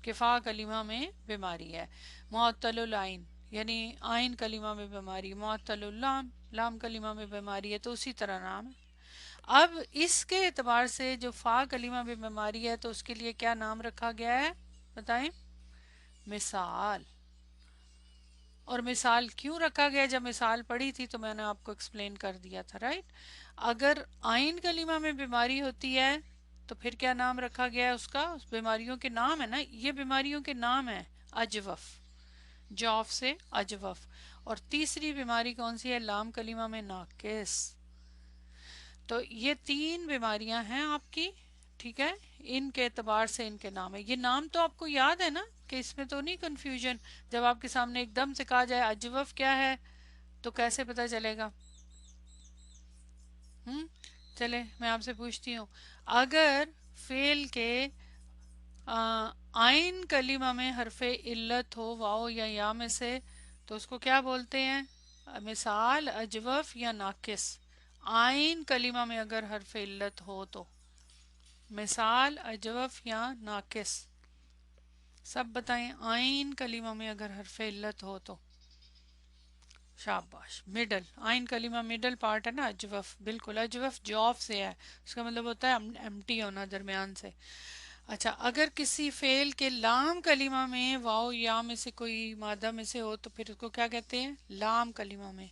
کہ فا کلمہ میں بیماری ہے. معطل العین یعنی آئین کلمہ میں بیماری. معطل اللام، لام کلمہ میں بیماری ہے تو اسی طرح نام ہے. اب اس کے اعتبار سے جو فا کلمہ میں بیماری ہے تو اس کے لیے کیا نام رکھا گیا ہے بتائیں؟ مثال. اور مثال کیوں رکھا گیا؟ جب مثال پڑھی تھی تو میں نے آپ کو ایکسپلین کر دیا تھا، رائٹ. اگر آئین کلمہ میں بیماری ہوتی ہے تو پھر کیا نام رکھا گیا ہے اس کا؟ اس بیماریوں کے نام ہے نا، یہ بیماریوں کے نام ہیں. اجوف، جوف سے اجوف. اور تیسری بیماری کون سی ہے؟ لام کلمہ میں ناقص. تو یہ تین بیماریاں ہیں آپ کی. ٹھیک ہے، ان کے اعتبار سے ان کے نام ہے. یہ نام تو آپ کو یاد ہے نا کہ اس میں تو نہیں کنفیوژن. جب آپ کے سامنے ایک دم سے کہا جائے اجوف کیا ہے تو کیسے پتہ چلے گا؟ چلے میں آپ سے پوچھتی ہوں، اگر فعل کے آئین کلمہ میں حرف علت ہو واو یا یا میں سے تو اس کو کیا بولتے ہیں؟ مثال، اجوف یا ناقص. آئین کلمہ میں اگر حرف علت ہو تو مثال، اجوف یا ناقص. سب بتائیں. آئین کلمہ میں اگر حرف علت ہو تو شاباش. مڈل، آئین کلمہ مڈل پارٹ ہے نا اجوف. بالکل، اجوف جوف سے ہے، اس کا مطلب ہوتا ہے ایمٹی ہونا درمیان سے. اچھا اگر کسی فعل کے لام کلمہ میں واو یا میں سے کوئی مادہ میں سے ہو تو پھر اس کو کیا کہتے ہیں؟ لام کلمہ میں،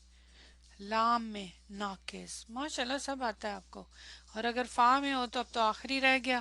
لام میں ناقص. ماشاءاللہ سب آتا ہے آپ کو. اور اگر فا میں ہو تو اب تو آخری رہ گیا.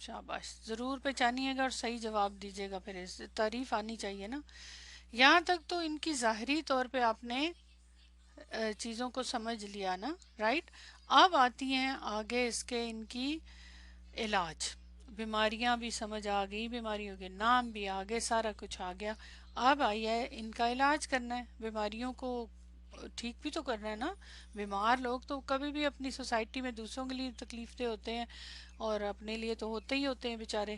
شاباش، ضرور پہچانیے گا اور صحیح جواب دیجیے گا، پھر اس تعریف آنی چاہیے نا. یہاں تک تو ان کی ظاہری طور پہ آپ نے چیزوں کو سمجھ لیا نا، رائٹ. اب آتی ہیں آگے اس کے ان کی علاج. بیماریاں بھی سمجھ آ گئی، بیماریوں کے نام بھی آ گئے، سارا کچھ آ گیا. اب آئی ہے ان کا علاج کرنا ہے، بیماریوں کو ٹھیک بھی تو کرنا ہے نا. بیمار لوگ تو کبھی بھی اپنی سوسائٹی میں دوسروں کے لیے تکلیف دہ ہوتے ہیں اور اپنے لیے تو ہوتے ہی ہوتے ہیں بیچارے.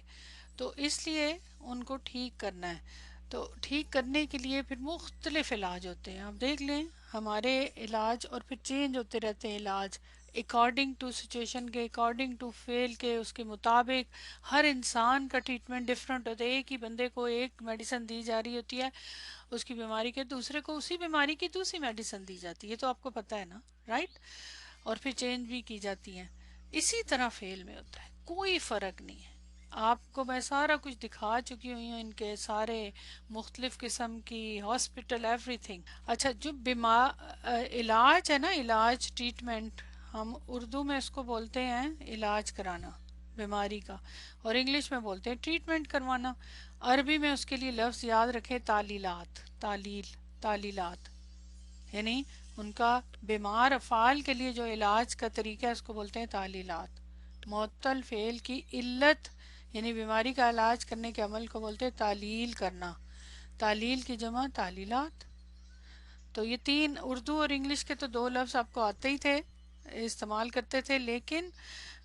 تو اس لیے ان کو ٹھیک کرنا ہے. تو ٹھیک کرنے کے لیے پھر مختلف علاج ہوتے ہیں. آپ دیکھ لیں ہمارے علاج، اور پھر چینج ہوتے رہتے ہیں علاج اکارڈنگ ٹو سچویشن کے، اکارڈنگ ٹو فیل کے، اس کے مطابق. ہر انسان کا ٹریٹمنٹ ڈفرینٹ ہوتا ہے. ایک ہی بندے کو ایک میڈیسن دی جا رہی ہوتی ہے اس کی بیماری کے، دوسرے کو اسی بیماری کی دوسری میڈیسن دی جاتی ہے. یہ تو آپ کو پتہ ہے نا، رائٹ. اور پھر چینج بھی کی جاتی ہیں. اسی طرح فیل میں ہوتا ہے، کوئی فرق نہیں ہے. آپ کو میں سارا کچھ دکھا چکی ہوئی ہوں، ان کے سارے مختلف قسم کی ہاسپٹل ایوری تھنگ. اچھا، جو علاج ہے نا، علاج ٹریٹمنٹ، ہم اردو میں اس کو بولتے ہیں علاج کرانا بیماری کا، اور انگلش میں بولتے ہیں ٹریٹمنٹ کروانا. عربی میں اس کے لیے لفظ یاد رکھے، تعلیلات. تعلیلات یعنی ان کا بیمار افعال کے لیے جو علاج کا طریقہ ہے اس کو بولتے ہیں تعلیلات. معطل فعل کی علت یعنی بیماری کا علاج کرنے کے عمل کو بولتے ہیں تعلیل کرنا. تعلیل کی جمع تعلیلات. تو یہ تین، اردو اور انگلش کے تو دو لفظ آپ کو آتے ہی تھے، استعمال کرتے تھے، لیکن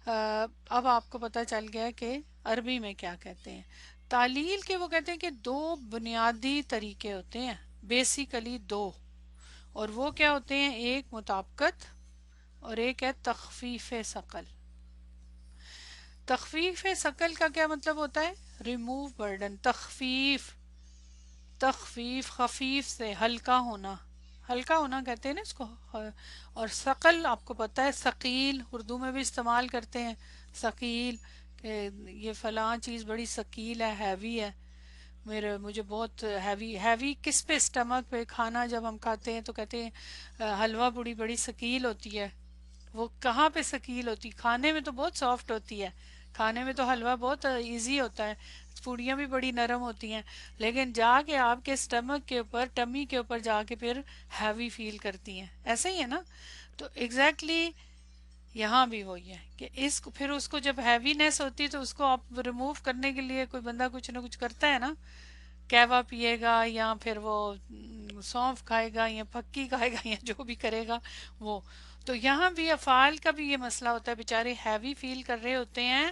اب آپ کو پتہ چل گیا کہ عربی میں کیا کہتے ہیں. تعلیل کے وہ کہتے ہیں کہ دو بنیادی طریقے ہوتے ہیں، بیسیکلی دو. اور وہ کیا ہوتے ہیں؟ ایک مطابقت اور ایک ہے تخفیف ثقل. تخفیف ثقل کا کیا مطلب ہوتا ہے؟ Remove burden. تخفیف خفیف سے ہلکا ہونا، ہلکا ہونا کہتے ہیں نا اس کو. اور ثقل آپ کو پتہ ہے، ثقیل اردو میں بھی استعمال کرتے ہیں. ثقیل کہ یہ فلاں چیز بڑی ثقیل ہے، ہیوی ہے. مجھے بہت ہیوی. ہیوی کس پہ؟ اسٹمک پہ. کھانا جب ہم کھاتے ہیں تو کہتے ہیں حلوہ پوڑی بڑی ثقیل ہوتی ہے. وہ کہاں پہ ثقیل ہوتی؟ کھانے میں تو بہت سافٹ ہوتی ہے، کھانے میں تو حلوہ بہت ایزی ہوتا ہے، پوڑیاں بھی بڑی نرم ہوتی ہیں، لیکن جا کے آپ کے اسٹمک کے اوپر، ٹمی کے اوپر جا کے پھر ہیوی فیل کرتی ہیں. ایسا ہی ہے نا. تو ایگزیکٹلی یہاں بھی وہی ہے کہ اس کو پھر اس کو جب ہیوینیس ہوتی ہے تو اس کو آپ ریموو کرنے کے لیے کوئی بندہ کچھ نہ کچھ کرتا ہے نا. کہوا پیے گا، یا پھر وہ سونف کھائے گا، یا پھکی کھائے گا، یا جو بھی کرے گا وہ. تو یہاں بھی افعال کا بھی یہ مسئلہ ہوتا ہے، بیچارے ہیوی فیل کر رہے ہوتے ہیں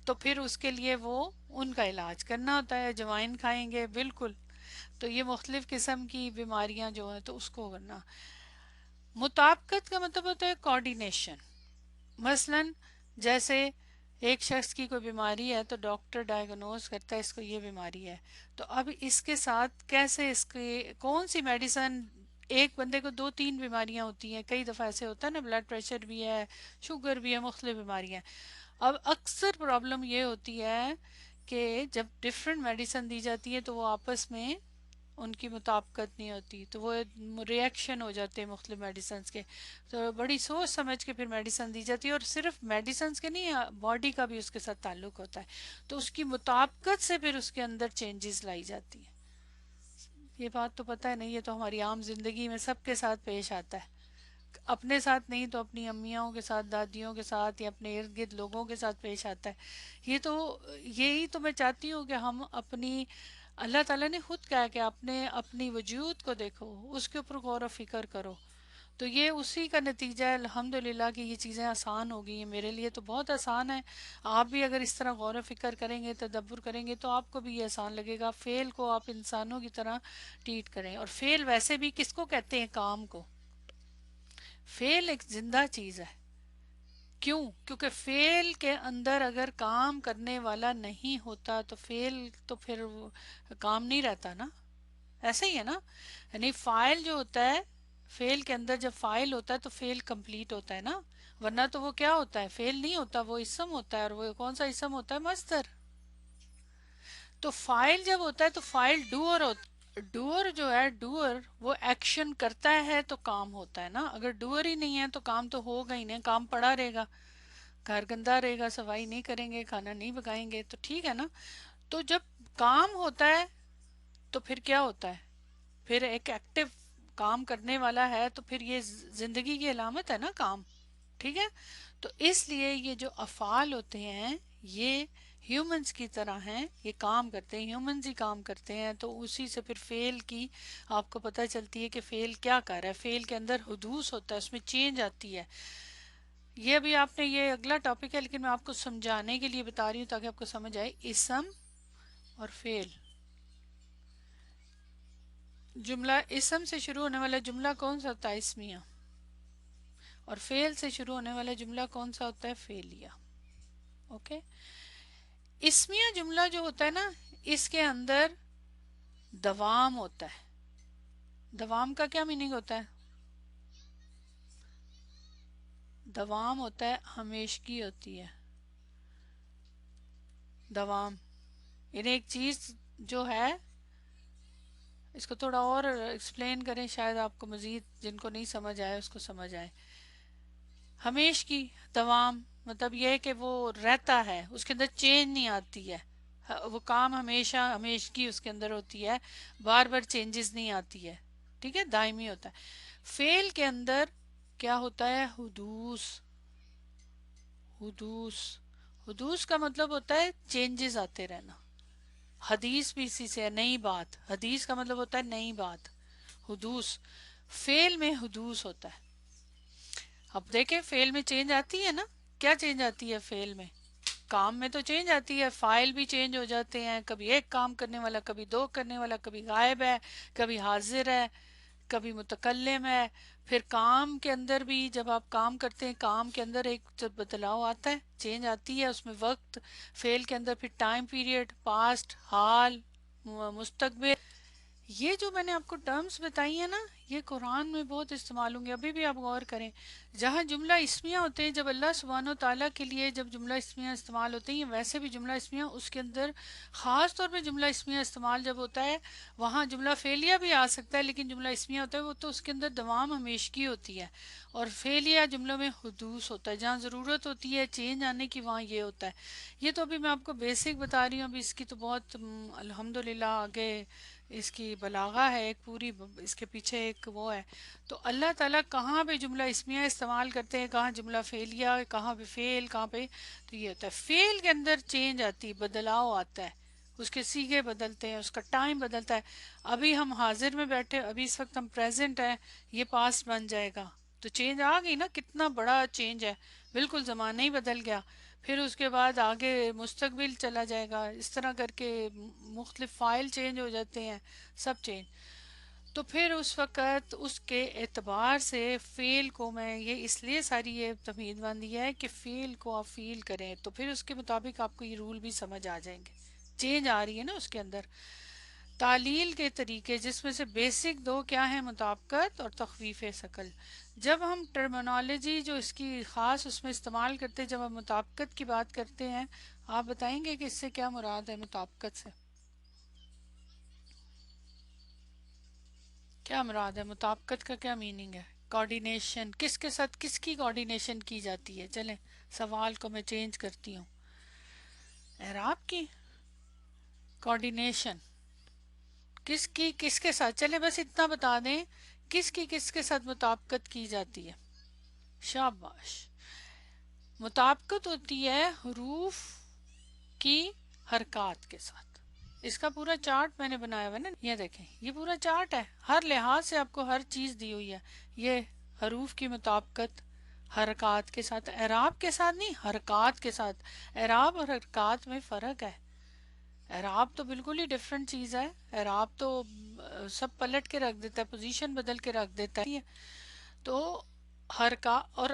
تو پھر اس کے لیے وہ ان کا علاج کرنا ہوتا ہے. اجوائن کھائیں گے، بالکل. تو یہ مختلف قسم کی بیماریاں جو ہیں تو اس کو کرنا. مطابقت کا مطلب ہوتا ہے کوارڈینیشن. مثلا جیسے ایک شخص کی کوئی بیماری ہے تو ڈاکٹر ڈائیگنوز کرتا ہے اس کو یہ بیماری ہے، تو اب اس کے ساتھ کیسے، اس کی کون سی میڈیسن. ایک بندے کو دو تین بیماریاں ہوتی ہیں، کئی دفعہ ایسے ہوتا ہے نا، بلڈ پریشر بھی ہے، شوگر بھی ہے، مختلف بیماریاں. اب اکثر پرابلم یہ ہوتی ہے کہ جب ڈفرینٹ میڈیسن دی جاتی ہے تو وہ آپس میں ان کی مطابقت نہیں ہوتی، تو وہ ریئیکشن ہو جاتے ہیں مختلف میڈیسنز کے. تو بڑی سوچ سمجھ کے پھر میڈیسن دی جاتی ہے، اور صرف میڈیسنز کے نہیں، باڈی کا بھی اس کے ساتھ تعلق ہوتا ہے. تو اس کی مطابقت سے پھر اس کے اندر چینجز لائی جاتی ہیں. یہ بات تو پتہ ہے نہیں، یہ تو ہماری عام زندگی میں سب کے ساتھ پیش آتا ہے. اپنے ساتھ نہیں تو اپنی امیوں کے ساتھ، دادیوں کے ساتھ، یا اپنے ارد گرد لوگوں کے ساتھ پیش آتا ہے. یہ تو یہی تو میں چاہتی ہوں کہ ہم اپنی، اللہ تعالیٰ نے خود کہا کہ اپنی وجود کو دیکھو، اس کے اوپر غور و فکر کرو. تو یہ اسی کا نتیجہ ہے الحمدللہ کہ یہ چیزیں آسان ہو گئی ہیں. میرے لیے تو بہت آسان ہے. آپ بھی اگر اس طرح غور و فکر کریں گے، تدبر کریں گے، تو آپ کو بھی یہ آسان لگے گا. فعل کو آپ انسانوں کی طرح ٹریٹ کریں. اور فعل ویسے بھی کس کو کہتے ہیں؟ کام کو. فعل ایک زندہ چیز ہے. کیوں؟ کیونکہ فعل کے اندر اگر کام کرنے والا نہیں ہوتا تو فعل تو پھر کام نہیں رہتا نا. ایسا ہی ہے نا. یعنی فاعل جو ہوتا ہے، فعل کے اندر جب فاعل ہوتا ہے تو فعل کمپلیٹ ہوتا ہے نا، ورنہ تو وہ کیا ہوتا ہے؟ فعل نہیں ہوتا، وہ اسم ہوتا ہے. اور وہ کون سا اسم ہوتا ہے؟ مصدر. تو فاعل جب ہوتا ہے تو فاعل ڈوئر ہوتا. ڈوئر جو ہے، ڈوئر وہ ایکشن کرتا ہے تو کام ہوتا ہے نا. اگر ڈوئر ہی نہیں ہے تو کام تو ہوگا ہی نہیں، کام پڑا رہے گا. گھر گندا رہے گا، صفائی نہیں کریں گے، کھانا نہیں پکائیں گے، تو ٹھیک ہے نا. تو جب کام ہوتا ہے تو پھر کیا ہوتا ہے؟ پھر ایک ایکٹیو کام کرنے والا ہے تو پھر یہ زندگی کی علامت ہے نا کام. ٹھیک ہے. تو اس لیے یہ جو افعال ہوتے ہیں یہ ہیومنز کی طرح ہیں، یہ کام کرتے ہیں، ہیومنز ہی کام کرتے ہیں. تو اسی سے پھر فعل کی آپ کو پتہ چلتی ہے کہ فعل کیا کر رہا ہے. فعل کے اندر حدوث ہوتا ہے، اس میں چینج آتی ہے. یہ ابھی آپ نے، یہ اگلا ٹاپک ہے لیکن میں آپ کو سمجھانے کے لیے بتا رہی ہوں تاکہ آپ کو سمجھ آئے. اسم اور فعل. جملہ اسم سے شروع ہونے والا جملہ کون سا ہوتا ہے؟ اسمیہ. اور فعل سے شروع ہونے والا جملہ کون سا ہوتا ہے؟ فعلیہ. اوکے. اسمیہ جملہ جو ہوتا ہے نا، اس کے اندر دوام ہوتا ہے. دوام کا کیا میننگ ہوتا ہے؟ دوام ہوتا ہے ہمیشگی ہوتی ہے. دوام یعنی ایک چیز جو ہے، اس کو تھوڑا اور ایکسپلین کریں شاید آپ کو مزید، جن کو نہیں سمجھ آئے اس کو سمجھ آئے. ہمیشگی، دوام مطلب یہ ہے کہ وہ رہتا ہے، اس کے اندر چینج نہیں آتی ہے. وہ کام ہمیشہ ہمیشگی اس کے اندر ہوتی ہے، بار بار چینجز نہیں آتی ہے. ٹھیک ہے، دائمی ہوتا ہے. فعل کے اندر کیا ہوتا ہے؟ حدوث. حدوث. حدوث کا مطلب ہوتا ہے چینجز آتے رہنا. حدیث بھی اسی سے ہے، نئی بات. حدیث کا مطلب ہوتا ہے نئی بات. حدوث. فعل میں حدوث ہوتا ہے. اب دیکھیں فعل میں چینج آتی ہے نا. کیا چینج آتی ہے فعل میں؟ کام میں تو چینج آتی ہے، فائل بھی چینج ہو جاتے ہیں. کبھی ایک کام کرنے والا، کبھی دو کرنے والا، کبھی غائب ہے، کبھی حاضر ہے، کبھی متکلم ہے. پھر کام کے اندر بھی جب آپ کام کرتے ہیں، کام کے اندر ایک جب بدلاؤ آتا ہے، چینج آتی ہے اس میں وقت. فعل کے اندر پھر ٹائم پیریڈ، پاسٹ، حال، مستقبل. یہ جو میں نے آپ کو ٹرمز بتائی ہیں نا، یہ قرآن میں بہت استعمال ہوں گے. ابھی بھی آپ غور کریں، جہاں جملہ اسمیہ ہوتے ہیں، جب اللہ سبحانہ و تعالیٰ کے لیے جب جملہ اسمیہ استعمال ہوتے ہیں، ویسے بھی جملہ اسمیہ اس کے اندر خاص طور پہ جملہ اسمیہ استعمال جب ہوتا ہے، وہاں جملہ فعلیہ بھی آ سکتا ہے لیکن جملہ اسمیہ ہوتا ہے وہ تو اس کے اندر دوام ہمیشگی ہوتی ہے. اور فعلیہ جملوں میں حدوث ہوتا ہے، جہاں ضرورت ہوتی ہے چینج آنے کی وہاں یہ ہوتا ہے. یہ تو ابھی میں آپ کو بیسک بتا رہی ہوں. ابھی اس کی تو بہت الحمدللہ آگے اس کی بلاغہ ہے ایک پوری، اس کے پیچھے ایک وہ ہے. تو اللہ تعالیٰ کہاں پہ جملہ اسمیہ استعمال کرتے ہیں، کہاں جملہ فعلیہ، کہاں پہ فعل، کہاں پہ. تو یہ ہوتا ہے فعل کے اندر چینج آتی ہے، بدلاؤ آتا ہے، اس کے صیغے بدلتے ہیں، اس کا ٹائم بدلتا ہے. ابھی ہم حاضر میں بیٹھے، ابھی اس وقت ہم پریزنٹ ہیں، یہ پاسٹ بن جائے گا. تو چینج آ گئی نا، کتنا بڑا چینج ہے، بالکل زمانہ ہی بدل گیا. پھر اس کے بعد آگے مستقبل چلا جائے گا، اس طرح کر کے مختلف فائل چینج ہو جاتے ہیں، سب چینج. تو پھر اس وقت اس کے اعتبار سے فعل کو میں یہ اس لیے ساری یہ تمہید باندھی ہے کہ فعل کو آپ فیل کریں تو پھر اس کے مطابق آپ کو یہ رول بھی سمجھ آ جائیں گے. چینج آ رہی ہے نا اس کے اندر. تعلیل کے طریقے جس میں سے بیسک دو کیا ہیں؟ مطابقت اور تخفیف ثقل. جب ہم ٹرمینالوجی جو اس کی خاص اس میں استعمال کرتے ہیں، جب ہم مطابقت کی بات کرتے ہیں، آپ بتائیں گے کہ اس سے کیا مراد ہے؟ مطابقت سے کیا مراد ہے؟ مطابقت کا کیا میننگ ہے؟ کوارڈینیشن. کس کے ساتھ کس کی کوارڈینیشن کی جاتی ہے؟ چلیں سوال کو میں چینج کرتی ہوں. اعراب کی کوارڈینیشن کس کی کس کے ساتھ؟ چلیں بس اتنا بتا دیں، کس کی کس کے ساتھ مطابقت کی جاتی ہے؟ شاباش. مطابقت ہوتی ہے حروف کی حرکات کے ساتھ. اس کا پورا چارٹ میں نے بنایا ہوا ہے نا، یہ دیکھیں یہ پورا چارٹ ہے، ہر لحاظ سے آپ کو ہر چیز دی ہوئی ہے. یہ حروف کی مطابقت حرکات کے ساتھ، اعراب کے ساتھ نہیں، حرکات کے ساتھ. اعراب اور حرکات میں فرق ہے. اعراب تو بالکل ہی ڈفرینٹ چیز ہے. اعراب تو سب پلٹ کے رکھ دیتا ہے، پوزیشن بدل کے رکھ دیتا ہے. تو حرکا اور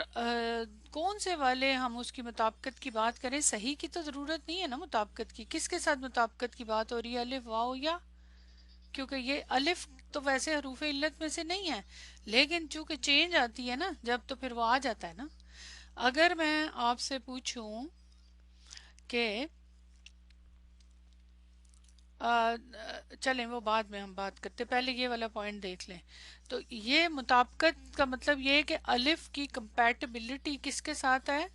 کون سے والے ہم اس کی مطابقت کی بات کریں؟ صحیح کی تو ضرورت نہیں ہے نا مطابقت کی. کس کے ساتھ مطابقت کی بات ہو رہی ہے؟ الف واو یا؟ کیونکہ یہ الف تو ویسے حروف علت میں سے نہیں ہے، لیکن چونکہ چینج آتی ہے نا جب، تو پھر وہ آ جاتا ہے نا. اگر میں آپ سے پوچھوں کہ چلیں وہ بعد میں ہم بات کرتے، پہلے یہ والا پوائنٹ دیکھ لیں. تو یہ مطابقت کا مطلب یہ ہے کہ الف کی کمپیٹیبلٹی کس کے ساتھ ہے؟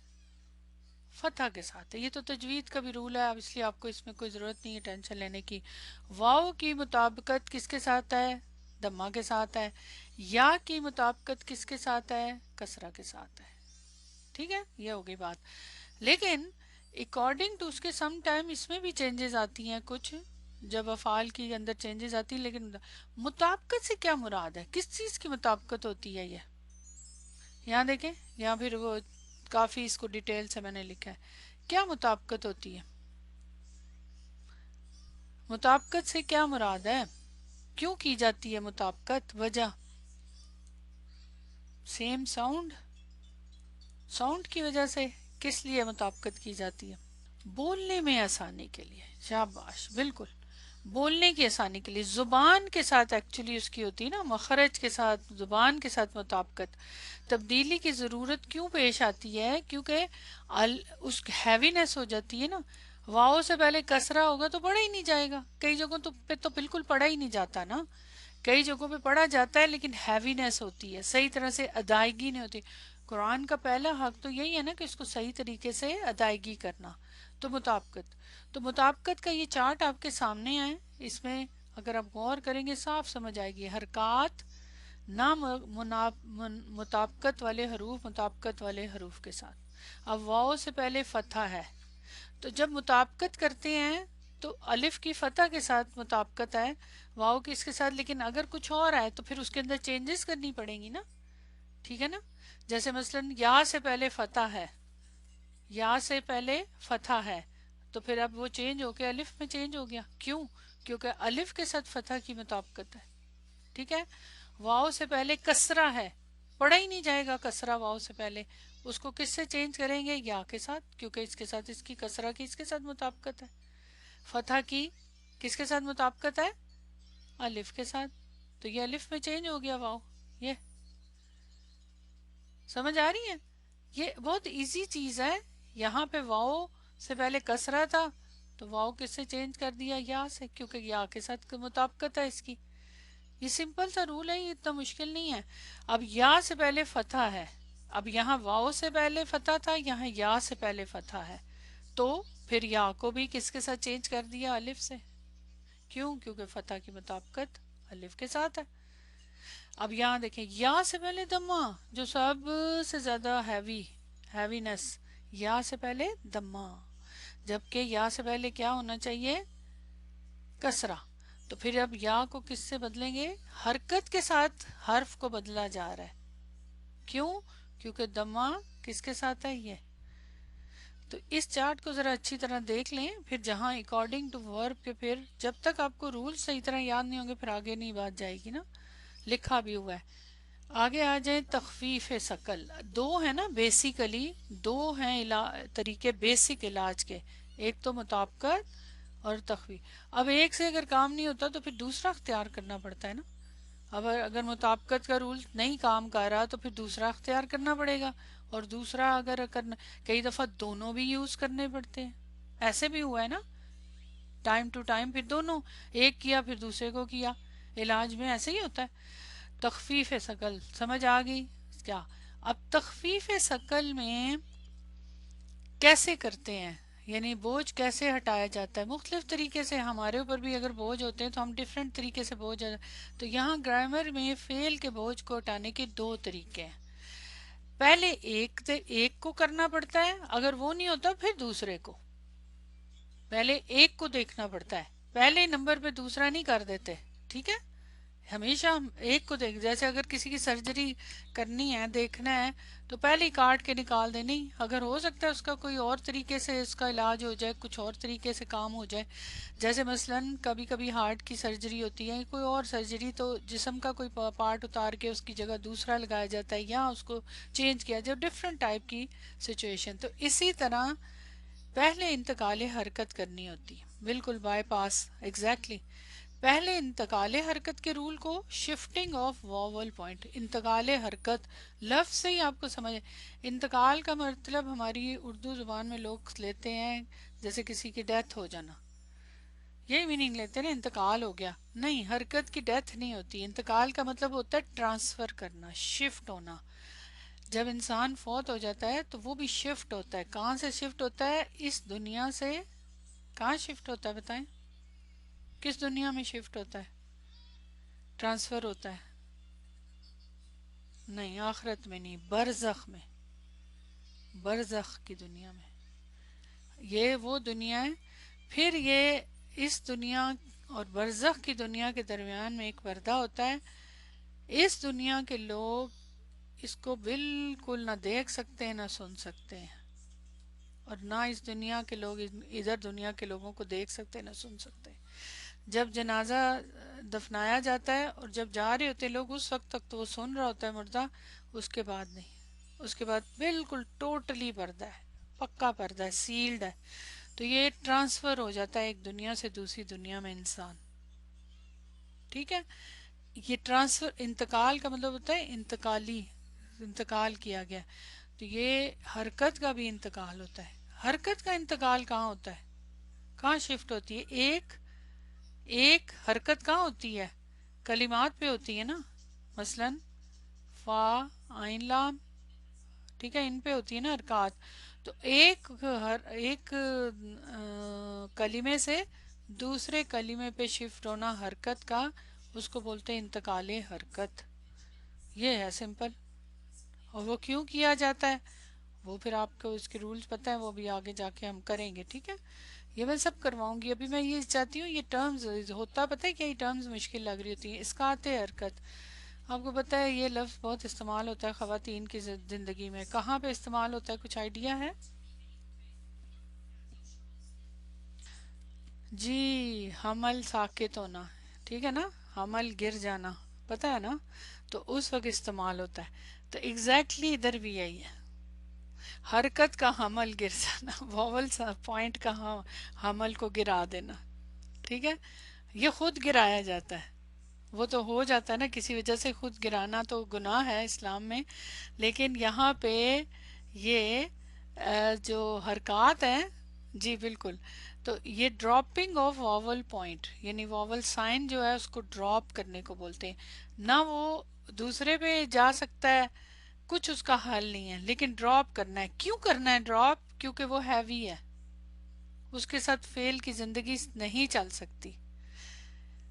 فتح کے ساتھ ہے. یہ تو تجوید کا بھی رول ہے، اب اس لیے آپ کو اس میں کوئی ضرورت نہیں ہے ٹینشن لینے کی. واو کی مطابقت کس کے ساتھ ہے؟ دمہ کے ساتھ ہے. یا کی مطابقت کس کے ساتھ ہے؟ کسرہ کے ساتھ ہے. ٹھیک ہے، یہ ہو گئی بات. لیکن اکارڈنگ ٹو اس کے سم ٹائم اس میں بھی چینجز آتی ہیں کچھ، جب افعال کی اندر چینجز آتی ہیں. لیکن مطابقت سے کیا مراد ہے؟ کس چیز کی مطابقت ہوتی ہے؟ یہ یہاں دیکھیں، یہاں پھر وہ کافی اس کو ڈیٹیل سے میں نے لکھا ہے. کیا مطابقت ہوتی ہے؟ مطابقت سے کیا مراد ہے؟ کیوں کی جاتی ہے مطابقت؟ وجہ سیم ساؤنڈ، ساؤنڈ کی وجہ سے. کس لیے مطابقت کی جاتی ہے؟ بولنے میں آسانی کے لیے. شاباش، بالکل بولنے کی آسانی کے لیے. زبان کے ساتھ ایکچولی اس کی ہوتی ہے نا، مخرج کے ساتھ، زبان کے ساتھ مطابقت. تبدیلی کی ضرورت کیوں پیش آتی ہے؟ کیونکہ اس ہیوینس ہو جاتی ہے نا. واؤ سے پہلے کسرہ ہوگا تو پڑھا ہی نہیں جائے گا. کئی جگہوں پہ تو بالکل پڑھا ہی نہیں جاتا نا. کئی جگہوں پہ پڑھا جاتا ہے لیکن ہیوینس ہوتی ہے، صحیح طرح سے ادائیگی نہیں ہوتی. قرآن کا پہلا حق تو یہی ہے نا کہ اس کو صحیح طریقے سے ادائیگی کرنا. تو مطابقت، تو مطابقت کا یہ چارٹ آپ کے سامنے ہے. اس میں اگر آپ غور کریں گے صاف سمجھ آئے گی. حرکات نہ مطابقت والے حروف مطابقت والے حروف کے ساتھ. اب واؤ سے پہلے فتح ہے، تو جب مطابقت کرتے ہیں تو الف کی فتح کے ساتھ مطابقت ہے، واؤ کی اس کے ساتھ. لیکن اگر کچھ اور آئے تو پھر اس کے اندر چینجز کرنی پڑیں گی نا. ٹھیک ہے نا. جیسے مثلا یا سے پہلے فتح ہے، یا سے پہلے فتح ہے، تو پھر اب وہ چینج ہو کے الف میں چینج ہو گیا. کیوں؟ کیونکہ الف کے ساتھ فتح کی مطابقت ہے. ٹھیک ہے. واؤ سے پہلے کسرہ ہے، پڑھا ہی نہیں جائے گا کسرہ واؤ سے پہلے. اس کو کس سے چینج کریں گے؟ یا کے ساتھ، کیونکہ اس کے ساتھ اس کی کسرہ کی اس کے ساتھ مطابقت ہے. فتح کی کس کے ساتھ مطابقت ہے؟ الف کے ساتھ. تو یہ الف میں چینج ہو گیا واؤ. یہ سمجھ آ رہی ہے؟ یہ بہت ایزی چیز ہے. یہاں پہ واؤ سے پہلے کسرہ تھا تو واؤ کس سے چینج کر دیا؟ یا سے، کیونکہ یا کے ساتھ مطابقت ہے اس کی. یہ سمپل سا رول ہے، یہ اتنا مشکل نہیں ہے. اب یا سے پہلے فتح ہے، اب یہاں واؤ سے پہلے فتح تھا، یہاں یا سے پہلے فتح ہے، تو پھر یا کو بھی کس کے ساتھ چینج کر دیا؟ الف سے. کیوں؟ کیونکہ فتح کی مطابقت الف کے ساتھ ہے. اب یہاں دیکھیں، یا سے پہلے دمہ، جو سب سے زیادہ ہیوینس، یا سے پہلے دمہ، جبکہ یا سے پہلے کیا ہونا چاہیے؟ کسرہ. تو پھر اب یا کو کس سے بدلیں گے؟ حرکت کے ساتھ حرف کو بدلا جا رہا ہے. کیوں؟ کیونکہ دمہ کس کے ساتھ ہے؟ یہ. تو اس چارٹ کو ذرا اچھی طرح دیکھ لیں، پھر جہاں اکارڈنگ ٹو ورب کے، پھر جب تک آپ کو رول صحیح طرح یاد نہیں ہوں گے پھر آگے نہیں بات جائے گی نا. لکھا بھی ہوا ہے. آگے آ جائیں تخفیف ثقل. دو ہیں نا بیسیکلی، دو ہیں طریقے بیسک علاج کے. ایک تو مطابقت اور تخفیف. اب ایک سے اگر کام نہیں ہوتا تو پھر دوسرا اختیار کرنا پڑتا ہے نا. اب اگر مطابقت کا رول نہیں کام کر رہا تو پھر دوسرا اختیار کرنا پڑے گا. اور دوسرا اگر کرنا، کئی دفعہ دونوں بھی یوز کرنے پڑتے ہیں. ایسے بھی ہوا ہے نا، ٹائم ٹو ٹائم پھر دونوں، ایک کیا پھر دوسرے کو کیا. علاج میں ایسے ہی ہوتا ہے. تخفیف ثقل سمجھ آ گئی کیا؟ اب تخفیف ثقل میں کیسے کرتے ہیں، یعنی بوجھ کیسے ہٹایا جاتا ہے؟ مختلف طریقے سے. ہمارے اوپر بھی اگر بوجھ ہوتے ہیں تو ہم ڈیفرنٹ طریقے سے بوجھ. تو یہاں گرامر میں فعل کے بوجھ کو ہٹانے کے دو طریقے ہیں. پہلے ایک کو کرنا پڑتا ہے، اگر وہ نہیں ہوتا پھر دوسرے کو. پہلے ایک کو دیکھنا پڑتا ہے، پہلے نمبر پہ دوسرا نہیں کر دیتے. ٹھیک ہے، ہمیشہ ہم ایک کو دیکھ. جیسے اگر کسی کی سرجری کرنی ہے، دیکھنا ہے، تو پہلے ہی کاٹ کے نکال دیں. نہیں، اگر ہو سکتا ہے اس کا کوئی اور طریقے سے اس کا علاج ہو جائے، کچھ اور طریقے سے کام ہو جائے. جیسے مثلا کبھی کبھی ہارٹ کی سرجری ہوتی ہے، کوئی اور سرجری، تو جسم کا کوئی پارٹ اتار کے اس کی جگہ دوسرا لگایا جاتا ہے یا اس کو چینج کیا جائے، ڈفرینٹ ٹائپ کی سچویشن. تو اسی طرح پہلے انتقال حرکت کرنی ہوتی ہے، بالکل بائی پاس. ایگزیکٹلی. پہلے انتقال حرکت کے رول کو شفٹنگ آف واول پوائنٹ. انتقال حرکت لفظ سے ہی آپ کو سمجھ. انتقال کا مطلب ہماری اردو زبان میں لوگ لیتے ہیں جیسے کسی کی ڈیتھ ہو جانا، یہی میننگ لیتے ہیں نا، انتقال ہو گیا. نہیں، حرکت کی ڈیتھ نہیں ہوتی. انتقال کا مطلب ہوتا ہے ٹرانسفر کرنا، شفٹ ہونا. جب انسان فوت ہو جاتا ہے تو وہ بھی شفٹ ہوتا ہے. کہاں سے شفٹ ہوتا ہے؟ اس دنیا سے. کہاں شفٹ ہوتا ہے بتائیں؟ کس دنیا میں شفٹ ہوتا ہے؟ ٹرانسفر ہوتا ہے؟ نہیں، آخرت میں نہیں، برزخ میں. برزخ کی دنیا میں. یہ وہ دنیا ہے. پھر یہ اس دنیا اور برزخ کی دنیا کے درمیان میں ایک پردہ ہوتا ہے. اس دنیا کے لوگ اس کو بالکل نہ دیکھ سکتے ہیں نہ سن سکتے ہیں، اور نہ اس دنیا کے لوگ ادھر دنیا کے لوگوں کو دیکھ سکتے نہ سن سکتے. جب جنازہ دفنایا جاتا ہے اور جب جا رہے ہوتے ہیں لوگ، اس وقت تک تو وہ سن رہا ہوتا ہے مردہ، اس کے بعد نہیں. اس کے بعد بالکل ٹوٹلی پردہ ہے، پکا پردہ ہے، سیلڈ ہے. تو یہ ٹرانسفر ہو جاتا ہے ایک دنیا سے دوسری دنیا میں انسان. ٹھیک ہے. یہ ٹرانسفر، انتقال کا مطلب ہوتا ہے انتقالی، انتقال کیا گیا. تو یہ حرکت کا بھی انتقال ہوتا ہے. حرکت کا انتقال کہاں ہوتا ہے؟ کہاں شفٹ ہوتی ہے؟ ایک حرکت کہاں ہوتی ہے؟ کلمات پہ ہوتی ہے نا. مثلا فا، عین، لام. ٹھیک ہے، ان پہ ہوتی ہے نا حرکات. تو ایک کلمے سے دوسرے کلمے پہ شفٹ ہونا حرکت کا، اس کو بولتے ہیں انتقال حرکت. یہ ہے سمپل. اور وہ کیوں کیا جاتا ہے وہ پھر آپ کو اس کے رولز پتہ ہے، وہ بھی آگے جا کے ہم کریں گے. ٹھیک ہے، یہ میں سب کرواؤں گی. ابھی میں یہ چاہتی ہوں، یہ ٹرمز ہوتا پتہ ہے کیا، یہ ٹرمز مشکل لگ رہی ہوتی ہیں. اسقاط حرکت، آپ کو پتہ ہے یہ لفظ بہت استعمال ہوتا ہے خواتین کی زندگی میں. کہاں پہ استعمال ہوتا ہے؟ کچھ آئیڈیا ہے؟ جی، حمل ساکت ہونا. ٹھیک ہے نا، حمل گر جانا، پتہ ہے نا. تو اس وقت استعمال ہوتا ہے. تو ایگزیکٹلی ادھر بھی یہی ہے، حرکت کا حمل گر جانا. واول پوائنٹ کا حمل کو گرا دینا. ٹھیک ہے، یہ خود گرایا جاتا ہے. وہ تو ہو جاتا ہے نا کسی وجہ سے، خود گرانا تو گناہ ہے اسلام میں. لیکن یہاں پہ یہ جو حرکات ہیں، جی بالکل. تو یہ ڈراپنگ آف واول پوائنٹ، یعنی واول سائن جو ہے اس کو ڈراپ کرنے کو بولتے ہیں. نہ وہ دوسرے پہ جا سکتا ہے، کچھ اس کا حل نہیں ہے، لیکن ڈراپ کرنا ہے. کیوں کرنا ہے ڈراپ؟ کیونکہ وہ ہیوی ہے، اس کے ساتھ فیل کی زندگی نہیں چل سکتی.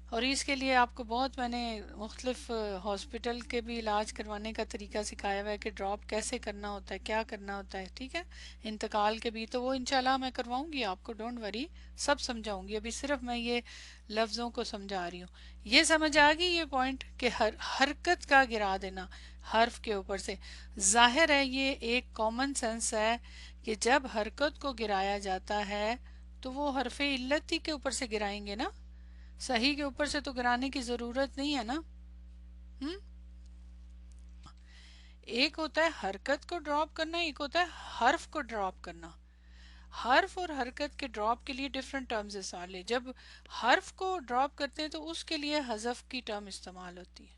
اور اس کے لیے آپ کو بہت میں نے مختلف ہاسپٹل کے بھی علاج کروانے کا طریقہ سکھایا ہوا ہے کہ ڈراپ کیسے کرنا ہوتا ہے، کیا کرنا ہوتا ہے. ٹھیک ہے، انتقال کے بھی تو وہ انشاءاللہ میں کرواؤں گی آپ کو، ڈونٹ وری، سب سمجھاؤں گی. ابھی صرف میں یہ لفظوں کو سمجھا رہی ہوں. یہ سمجھ آ گئی یہ پوائنٹ کہ حرکت کا گرا دینا حرف کے اوپر سے. ظاہر ہے یہ ایک کامن سینس ہے کہ جب حرکت کو گرایا جاتا ہے تو وہ حرف علت ہی کے اوپر سے گرائیں گے نا، صحیح کے اوپر سے تو گرانے کی ضرورت نہیں ہے نا. ہم ایک ہوتا ہے حرکت کو ڈراپ کرنا، ایک ہوتا ہے حرف کو ڈراپ کرنا. حرف اور حرکت کے ڈراپ کے لیے ڈیفرنٹ ٹرمز استعمال ہے. جب حرف کو ڈراپ کرتے ہیں تو اس کے لیے حذف کی ٹرم استعمال ہوتی ہے،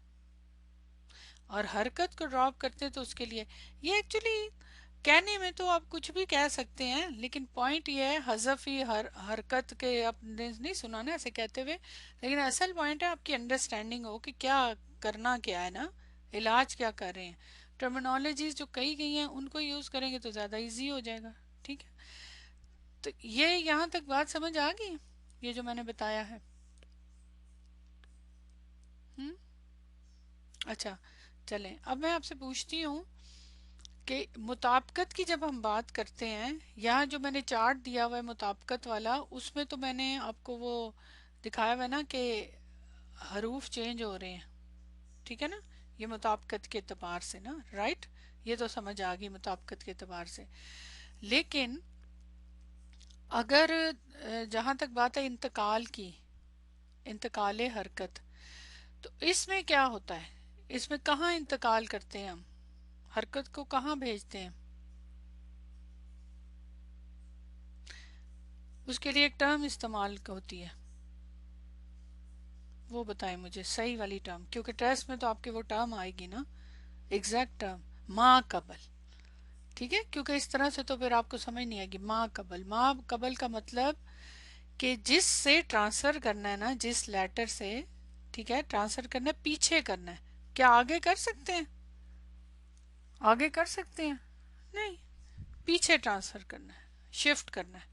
اور حرکت کو ڈراپ کرتے ہیں تو اس کے لیے، یہ ایکچولی کہنے میں تو آپ کچھ بھی کہہ سکتے ہیں، لیکن پوائنٹ یہ ہے حذف ہی حرکت کے. آپ نے نہیں سنا نا ایسے کہتے ہوئے، لیکن اصل پوائنٹ ہے آپ کی انڈرسٹینڈنگ ہو کہ کیا کرنا کیا ہے نا، علاج کیا کر رہے ہیں. ٹرمینالوجیز جو کہی گئی ہیں ان کو یوز کریں گے تو زیادہ ایزی ہو جائے گا. ٹھیک ہے، تو یہ یہاں تک بات سمجھ آ گئی، یہ جو میں نے بتایا ہے. ہم اچھا، چلیں اب میں آپ سے پوچھتی ہوں کہ مطابقت کی جب ہم بات کرتے ہیں، یہاں جو میں نے چارٹ دیا ہوا ہے مطابقت والا، اس میں تو میں نے آپ کو وہ دکھایا ہوا ہے نا کہ حروف چینج ہو رہے ہیں. ٹھیک ہے نا، یہ مطابقت کے اعتبار سے نا، رائٹ. یہ تو سمجھ آ گئی مطابقت کے اعتبار سے. لیکن اگر جہاں تک بات ہے انتقال کی، انتقال حرکت، تو اس میں کیا ہوتا ہے؟ اس میں کہاں انتقال کرتے ہیں ہم؟ حرکت کو کہاں بھیجتے ہیں؟ اس کے لیے ایک ٹرم استعمال ہوتی ہے، وہ بتائیں مجھے صحیح والی ٹرم، کیونکہ ٹیسٹ میں تو آپ کے وہ ٹرم آئے گی نا، ایگزیکٹ ٹرم. ما قبل. ٹھیک ہے، کیونکہ اس طرح سے تو پھر آپ کو سمجھ نہیں آئے گی. ما قبل، ما قبل کا مطلب کہ جس سے ٹرانسفر کرنا ہے نا، جس لیٹر سے، ٹھیک ہے، ٹرانسفر کرنا ہے، پیچھے کرنا ہے. کیا آگے کر سکتے ہیں؟ آگے کر سکتے ہیں؟ نہیں، پیچھے ٹرانسفر کرنا ہے، شفٹ کرنا ہے،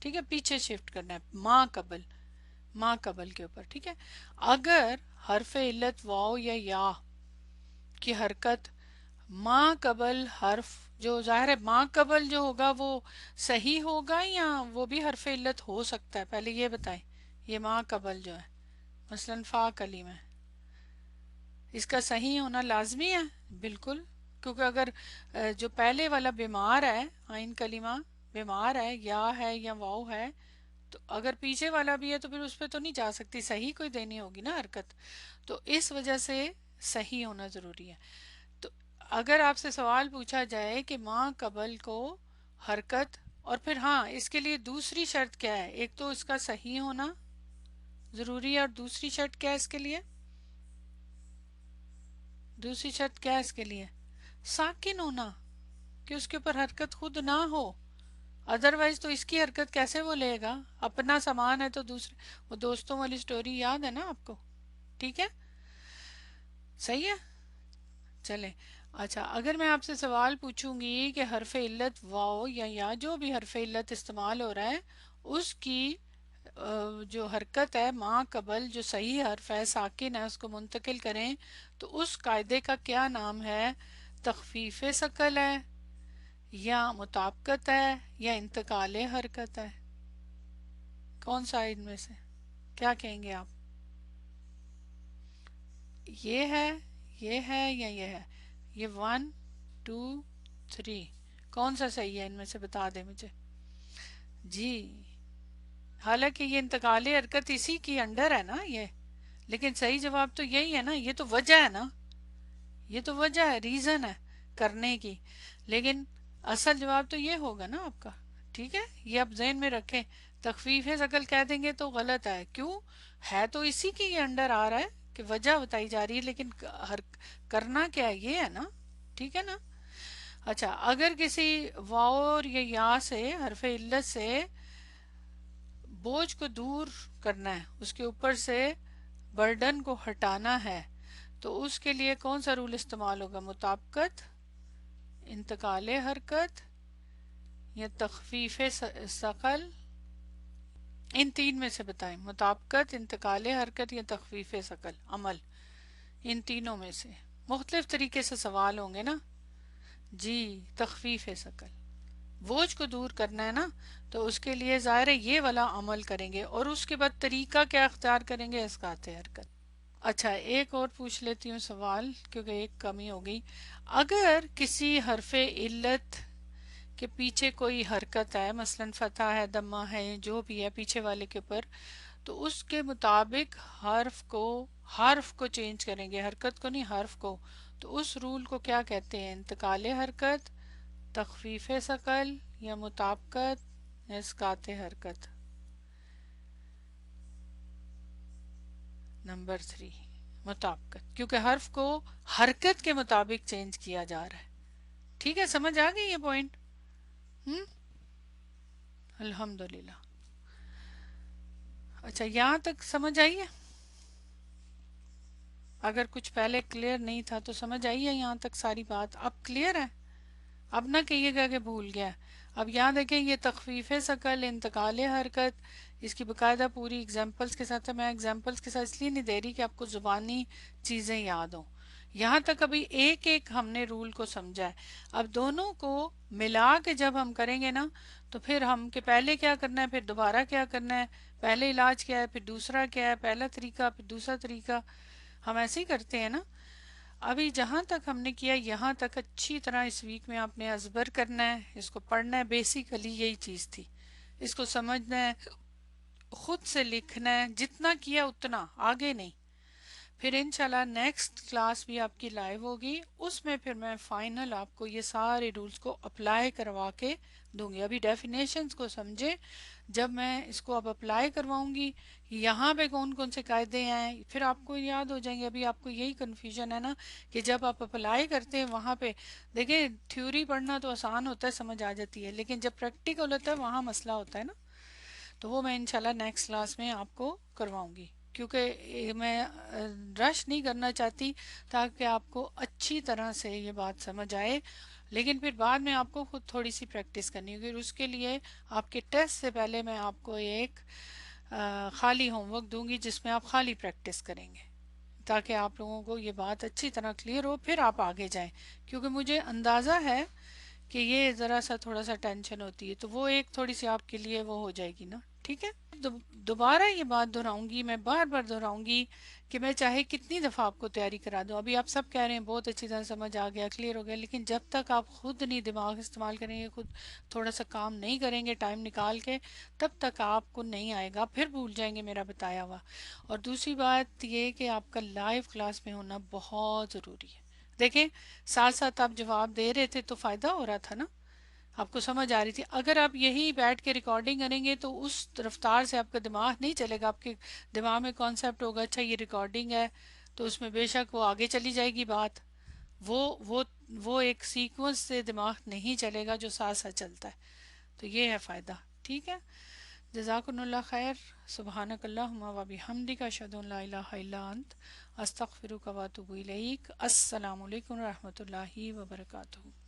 ٹھیک ہے، پیچھے شفٹ کرنا ہے، ماں قبل کے اوپر، ٹھیک ہے۔ اگر حرف علت واو یا کی حرکت ماں قبل حرف، جو ظاہر ہے ماں قبل جو ہوگا وہ صحیح ہوگا یا وہ بھی حرف علت ہو سکتا ہے، پہلے یہ بتائیں۔ یہ ماں قبل جو ہے مثلا فا کلیم ہے، اس کا صحیح ہونا لازمی ہے، بالکل، کیونکہ اگر جو پہلے والا بیمار ہے، آئین کلمہ بیمار ہے، یا ہے یا واؤ ہے، تو اگر پیچھے والا بھی ہے تو پھر اس پہ تو نہیں جا سکتی، صحیح کوئی دینی ہوگی نا حرکت، تو اس وجہ سے صحیح ہونا ضروری ہے۔ تو اگر آپ سے سوال پوچھا جائے کہ ماں قبل کو حرکت، اور پھر ہاں اس کے لیے دوسری شرط کیا ہے، ایک تو اس کا صحیح ہونا ضروری ہے، اور دوسری شرط کیا ہے اس کے لیے، دوسری شرط کیا ہے اس کے لیے، ساکن ہونا، کہ اس کے اوپر حرکت خود نہ ہو، ادروائز تو اس کی حرکت کیسے وہ لے گا، اپنا سامان ہے تو دوسرے، وہ دوستوں والی سٹوری یاد ہے نا آپ کو، ٹھیک ہے، صحیح ہے، چلیں۔ اچھا، اگر میں آپ سے سوال پوچھوں گی کہ حرف علت واو یا جو بھی حرف علت استعمال ہو رہا ہے اس کی جو حرکت ہے ماں قبل جو صحیح حرف ہے ساکن ہے اس کو منتقل کریں، تو اس قاعدے کا کیا نام ہے؟ تخفیف ثقل ہے، یا مطابقت ہے، یا انتقال حرکت ہے؟ کون سا ان میں سے، کیا کہیں گے آپ؟ یہ ہے، یہ ہے، یا یہ ہے؟ یہ 1 2 3 کون سا صحیح ہے ان میں سے، بتا دیں مجھے جی۔ حالانکہ یہ انتقال حرکت اسی کی انڈر ہے نا یہ، لیکن صحیح جواب تو یہی ہے نا، یہ تو وجہ ہے نا، یہ تو وجہ ہے، ریزن ہے کرنے کی، لیکن اصل جواب تو یہ ہوگا نا آپ کا، ٹھیک ہے، یہ آپ ذہن میں رکھیں۔ تخفیف ثقل کہہ دیں گے تو غلط ہے، کیوں؟ ہے تو اسی کی یہ انڈر آ رہا ہے کہ وجہ بتائی جا رہی ہے، لیکن کرنا کیا ہے، یہ ہے نا، ٹھیک ہے نا۔ اچھا، اگر کسی واو اور یا سے حرف علت سے بوجھ کو دور کرنا ہے، اس کے اوپر سے برڈن کو ہٹانا ہے، تو اس کے لیے کون سا رول استعمال ہوگا؟ مطابقت، انتقال حرکت، یا تخفیف ثقل؟ ان تین میں سے بتائیں، مطابقت، انتقال حرکت، یا تخفیف ثقل عمل، ان تینوں میں سے مختلف طریقے سے سوال ہوں گے نا جی۔ تخفیف ثقل، بوجھ کو دور کرنا ہے نا، تو اس کے لیے ظاہر ہے یہ والا عمل کریں گے، اور اس کے بعد طریقہ کیا اختیار کریں گے؟ اسقاط حرکت۔ اچھا، ایک اور پوچھ لیتی ہوں سوال کیونکہ ایک کمی ہو گئی۔ اگر کسی حرف علت کے پیچھے کوئی حرکت ہے، مثلا فتح ہے، دمہ ہے، جو بھی ہے پیچھے والے کے اوپر، تو اس کے مطابق حرف کو چینج کریں گے، حرکت کو نہیں، حرف کو، تو اس رول کو کیا کہتے ہیں؟ انتقال حرکت، تخفیف ثقل، یا مطابقت، یا اسقاط حرکت؟ نمبر 3 مطابقت، کیونکہ حرف کو حرکت کے مطابق چینج کیا جا رہا ہے، ٹھیک ہے، سمجھ آ گئی یہ پوائنٹ؟ ہم الحمدللہ۔ اچھا، یہاں تک سمجھ آئی ہے؟ اگر کچھ پہلے کلیئر نہیں تھا تو سمجھ آئی ہے یہاں تک ساری بات؟ اب کلیئر ہے؟ اب نہ کہیے گا کہ بھول گیا۔ اب یہاں دیکھیں، یہ تخفیف ثقل، انتقال حرکت، اس کی باقاعدہ پوری ایگزامپلس کے ساتھ ہے۔ میں ایگزامپلس کے ساتھ اس لیے نہیں دے رہی کہ آپ کو زبانی چیزیں یاد ہوں، یہاں تک ابھی ایک ایک ہم نے رول کو سمجھا ہے۔ اب دونوں کو ملا کے جب ہم کریں گے نا، تو پھر ہم کہ پہلے کیا کرنا ہے، پھر دوبارہ کیا کرنا ہے، پہلے علاج کیا ہے، پھر دوسرا کیا ہے، پہلا طریقہ پھر دوسرا طریقہ، ہم ایسے ہی کرتے ہیں نا۔ ابھی جہاں تک ہم نے کیا یہاں تک اچھی طرح اس ویک میں آپ نے ازبر کرنا ہے، اس کو پڑھنا ہے، بیسیکلی یہی چیز تھی، اس کو سمجھنا ہے، خود سے لکھنا ہے، جتنا کیا اتنا، آگے نہیں۔ پھر انشاءاللہ نیکسٹ کلاس بھی آپ کی لائیو ہوگی، اس میں پھر میں فائنل آپ کو یہ سارے رولز کو اپلائی کروا کے دوں گی۔ ابھی ڈیفینیشنز کو سمجھے، جب میں اس کو اب اپلائی کرواؤں گی، یہاں پہ کون کون سے قاعدے ہیں پھر آپ کو یاد ہو جائیں گے۔ ابھی آپ کو یہی کنفیوژن ہے نا کہ جب آپ اپلائی کرتے ہیں وہاں پہ دیکھیں، تھیوری پڑھنا تو آسان ہوتا ہے، سمجھ آ جاتی ہے، لیکن جب پریکٹیکل ہوتا ہے وہاں مسئلہ ہوتا ہے نا، تو وہ میں انشاءاللہ نیکسٹ کلاس میں آپ کو کرواؤں گی۔ کیونکہ میں رش نہیں کرنا چاہتی تاکہ آپ کو اچھی طرح سے یہ بات سمجھ آئے، لیکن پھر بعد میں آپ کو خود تھوڑی سی پریکٹس کرنی ہوگی، اور اس کے لیے آپ کے ٹیسٹ سے پہلے میں آپ کو ایک خالی ہوم ورک دوں گی جس میں آپ خالی پریکٹس کریں گے، تاکہ آپ لوگوں کو یہ بات اچھی طرح کلیئر ہو، پھر آپ آگے جائیں، کیونکہ مجھے اندازہ ہے کہ یہ ذرا سا تھوڑا سا ٹینشن ہوتی ہے، تو وہ ایک تھوڑی سی آپ کے لیے وہ ہو جائے گی نا، ٹھیک ہے؟ دوبارہ یہ بات دہراؤں گی، میں بار بار دہراؤں گی کہ میں چاہے کتنی دفعہ آپ کو تیاری کرا دوں، ابھی آپ سب کہہ رہے ہیں بہت اچھی طرح سمجھ آ گیا، کلیئر ہو گیا، لیکن جب تک آپ خود نہیں دماغ استعمال کریں گے، خود تھوڑا سا کام نہیں کریں گے ٹائم نکال کے، تب تک آپ کو نہیں آئے گا، پھر بھول جائیں گے میرا بتایا ہوا۔ اور دوسری بات یہ کہ آپ کا لائیو کلاس میں ہونا بہت ضروری ہے۔ دیکھیں، ساتھ ساتھ آپ جواب دے رہے تھے تو فائدہ ہو رہا تھا نا، آپ کو سمجھ آ رہی تھی۔ اگر آپ یہی بیٹھ کے ریکارڈنگ کریں گے تو اس رفتار سے آپ کا دماغ نہیں چلے گا، آپ کے دماغ میں کانسیپٹ ہوگا اچھا یہ ریکارڈنگ ہے تو اس میں بے شک وہ آگے چلی جائے گی بات، وہ وہ وہ ایک سیکوینس سے دماغ نہیں چلے گا جو ساتھ ساتھ چلتا ہے، تو یہ ہے فائدہ، ٹھیک ہے؟ جزاکم اللہ خیر، سبحانک اللہم و بحمدک، اشہد ان لا الہ الا انت، استغفرک و اتوب الیک۔ السلام علیکم و رحمۃ اللہ وبرکاتہ۔